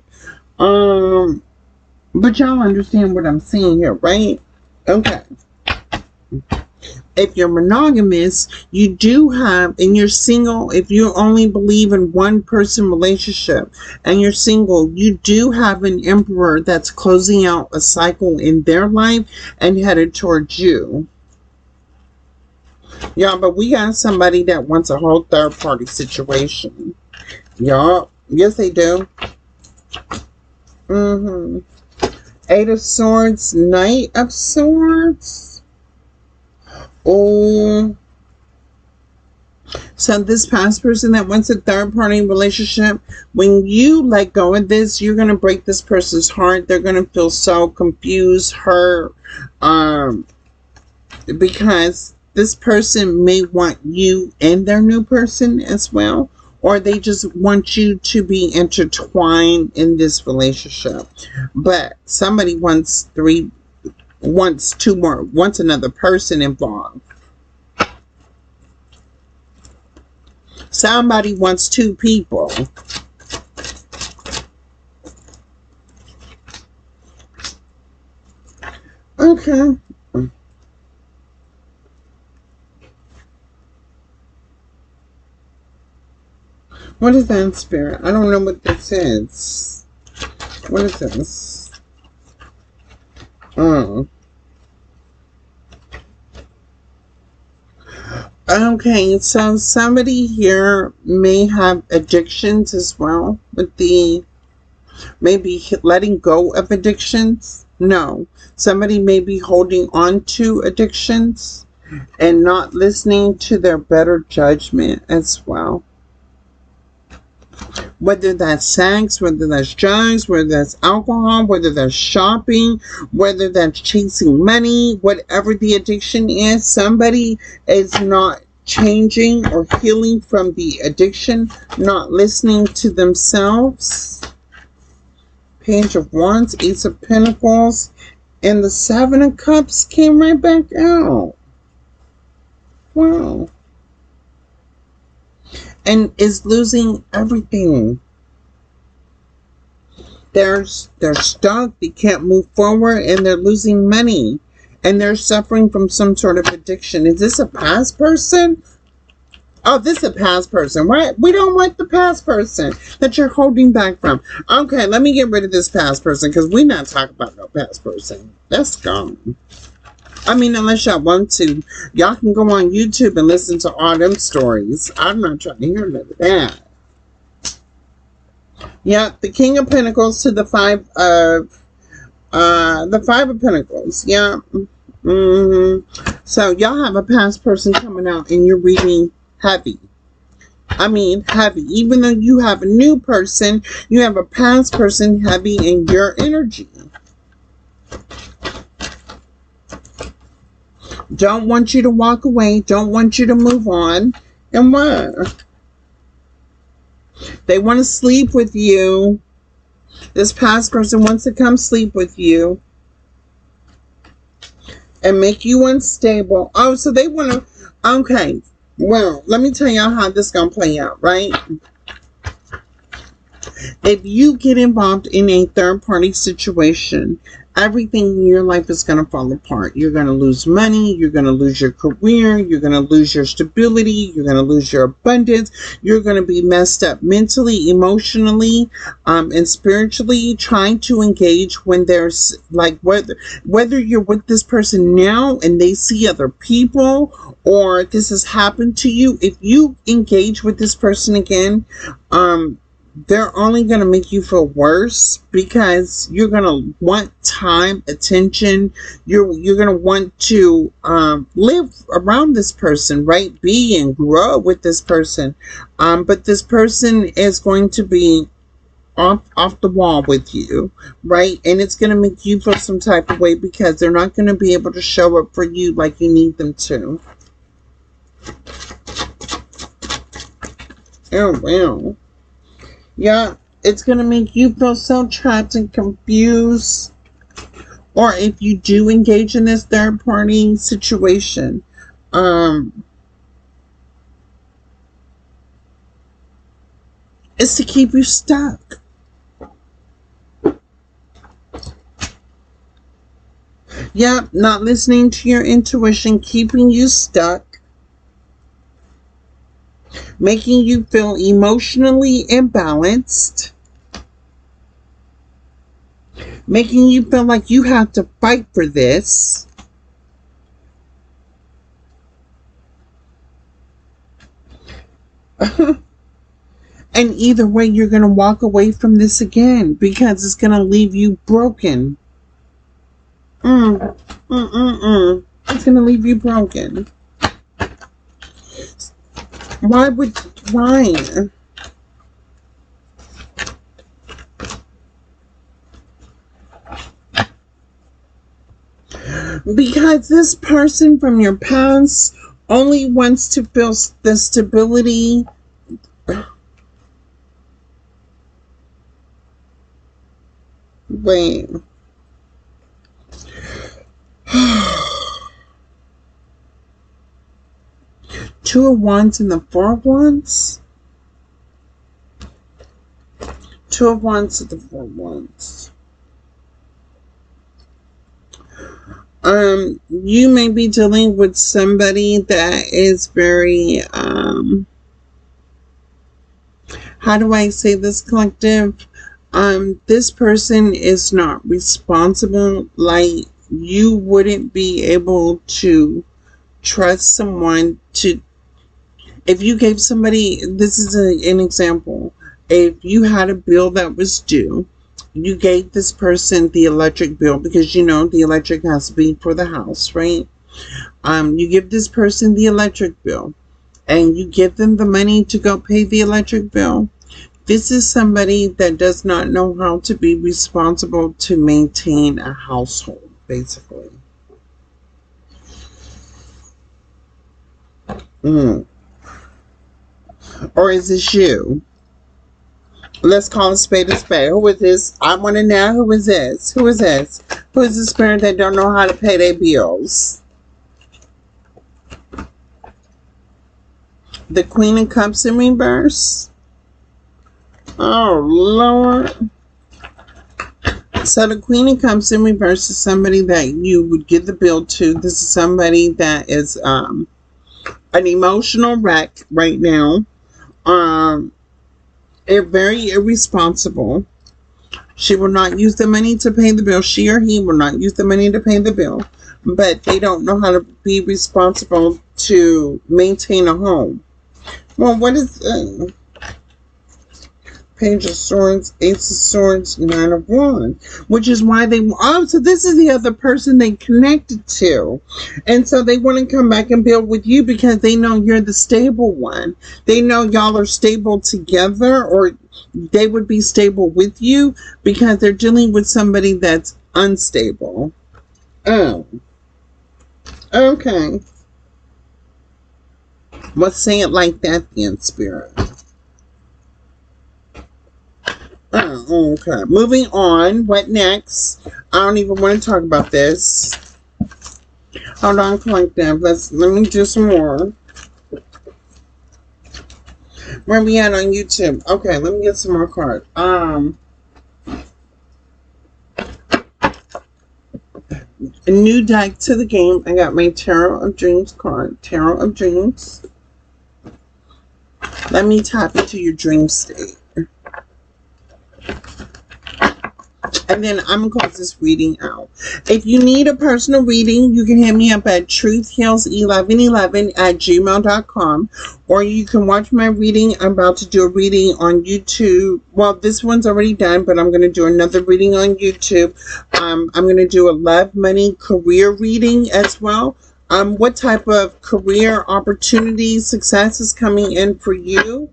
Speaker 1: But y'all understand what I'm saying here, right? Okay. If you're monogamous, you do have, and you're single, if you only believe in one person relationship and you're single, you do have an Emperor that's closing out a cycle in their life and headed towards you. Yeah, but we got somebody that wants a whole third party situation. Yup. Yes, they do. Mm-hmm. Eight of Swords, Knight of Swords. Oh. So this past person that wants a third party relationship, when you let go of this, you're gonna break this person's heart. They're gonna feel so confused, hurt, um, because this person may want you and their new person as well, or they just want you to be intertwined in this relationship. But somebody wants another person involved. Somebody wants two people. Okay. What is that in spirit? I don't know what this is. What is this? Oh. Okay, so somebody here may have addictions as well, with the maybe letting go of addictions. No, somebody may be holding on to addictions and not listening to their better judgment as well. Whether that's sex, whether that's drugs, whether that's alcohol, whether that's shopping, whether that's chasing money, whatever the addiction is, somebody is not changing or healing from the addiction, not listening to themselves. Page of Wands, Ace of Pentacles, and the Seven of Cups came right back out. Wow. And is losing everything. They're stuck, they can't move forward, and they're losing money. And they're suffering from some sort of addiction. Is this a past person? Oh, this is a past person, right? We don't want the past person that you're holding back from. Okay, let me get rid of this past person because we're not talking about no past person. That's gone. I mean, unless y'all want to. Y'all can go on YouTube and listen to all them stories. I'm not trying to hear none of that. Yeah, the King of Pentacles to the Five of Pentacles. Yeah. So y'all have a past person coming out and you're reading heavy. I mean heavy. Even though you have a new person, you have a past person heavy in your energy. Don't want you to walk away. Don't want you to move on. And what? They want to sleep with you. This past person wants to come sleep with you and make you unstable. Oh, so they want to. Okay. Well, let me tell y'all how this is going to play out, right? If you get involved in a third party situation, everything in your life is going to fall apart. You're going to lose money. You're going to lose your career. You're going to lose your stability. You're going to lose your abundance. You're going to be messed up mentally, emotionally, and spiritually, trying to engage when there's like whether you're with this person now and they see other people or this has happened to you. If you engage with this person again, they're only going to make you feel worse because you're going to want time, attention. You're going to want to live around this person, right? Be and grow with this person. But this person is going to be off the wall with you, right? And it's going to make you feel some type of way because they're not going to be able to show up for you like you need them to. Oh, wow. Yeah, it's going to make you feel so trapped and confused. Or if you do engage in this third party situation, it's to keep you stuck. Yeah, not listening to your intuition, keeping you stuck. Making you feel emotionally imbalanced. Making you feel like you have to fight for this. And either way, you're going to walk away from this again because it's going to leave you broken. It's going to leave you broken. Why? Because this person from your past only wants to feel the stability. Wait. Two of Wands and the Four of Wands. Two of Wands and the Four of Wands. You may be dealing with somebody that is very, how do I say this, collective? This person is not responsible. Like, you wouldn't be able to trust someone to, if you gave somebody, this is an example, if you had a bill that was due, you gave this person the electric bill because you know the electric has to be for the house, right? You give this person the electric bill and you give them the money to go pay the electric bill. This is somebody that does not know how to be responsible to maintain a household, basically. Or is this you? Let's call a spade a spade. Who is this? I want to know, who is this? Who is this? Who is the spirit that don't know how to pay their bills? The Queen of Cups in reverse. Oh, Lord. So the Queen of Cups in reverse is somebody that you would give the bill to. This is somebody that is an emotional wreck right now. They're very irresponsible. She will not use the money to pay the bill. She or he will not use the money to pay the bill. But they don't know how to be responsible to maintain a home. Well, what is Page of Swords, Ace of Swords, Nine of Wands, which is why they, so this is the other person they connected to. And so they want to come back and build with you because they know you're the stable one. They know y'all are stable together, or they would be stable with you because they're dealing with somebody that's unstable. Oh. Okay. Let's say it like that then, Spirit. Oh, okay. Moving on. What next? I don't even want to talk about this. Hold on, collective. Let me do some more. Where we at on YouTube? Okay, let me get some more cards. A new deck to the game. I got my Tarot of Dreams card. Tarot of Dreams. Let me tap into your dream state. And then I'm going to close this reading out. If you need a personal reading, you can hit me up at truthheals1111@gmail.com. Or you can watch my reading. I'm about to do a reading on YouTube. Well, this one's already done, but I'm going to do another reading on YouTube. I'm going to do a love, money, career reading as well. What type of career opportunities, success is coming in for you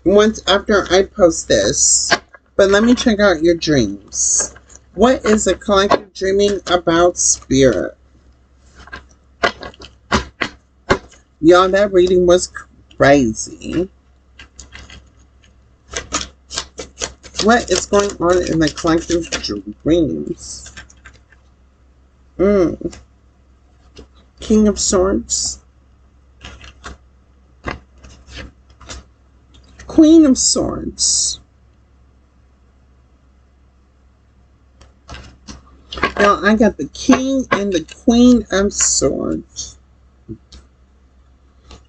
Speaker 1: once after I post this. But let me check out your dreams. What is a collective dreaming about, Spirit? Y'all, that reading was crazy. What is going on in the collective dreams? King of Swords. Queen of Swords. Now, I got the King and the Queen of Swords.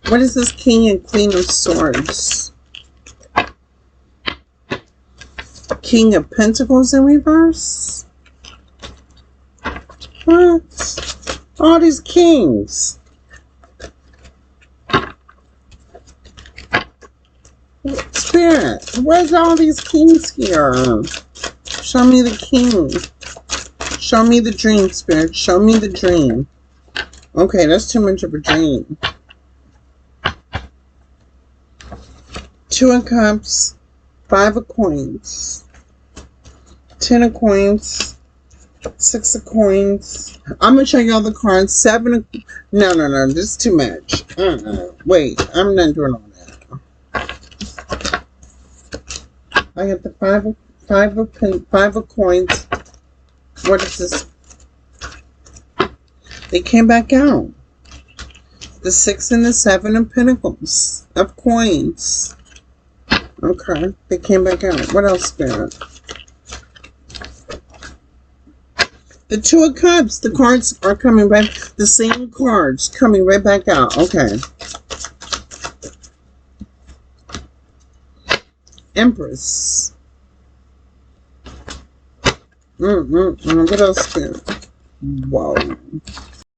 Speaker 1: What is this King and Queen of Swords? King of Pentacles in reverse? What? All these kings. Where's all these kings here? Show me the king. Show me the dream, Spirit. Show me the dream. Okay, that's too much of a dream. 2 of Cups, 5 of Coins, 10 of Coins, 6 of Coins. I'm going to show y'all the cards. 7 of... No. This is too much. Wait, I'm not doing all that. I got the 5 of Coins. What is this? They came back out. The 6 and the 7 of Pentacles. Of Coins. Okay. They came back out. What else, Spirit? The 2 of Cups. The cards are coming back. The same cards coming right back out. Okay. Empress. What else, Spirit? Whoa.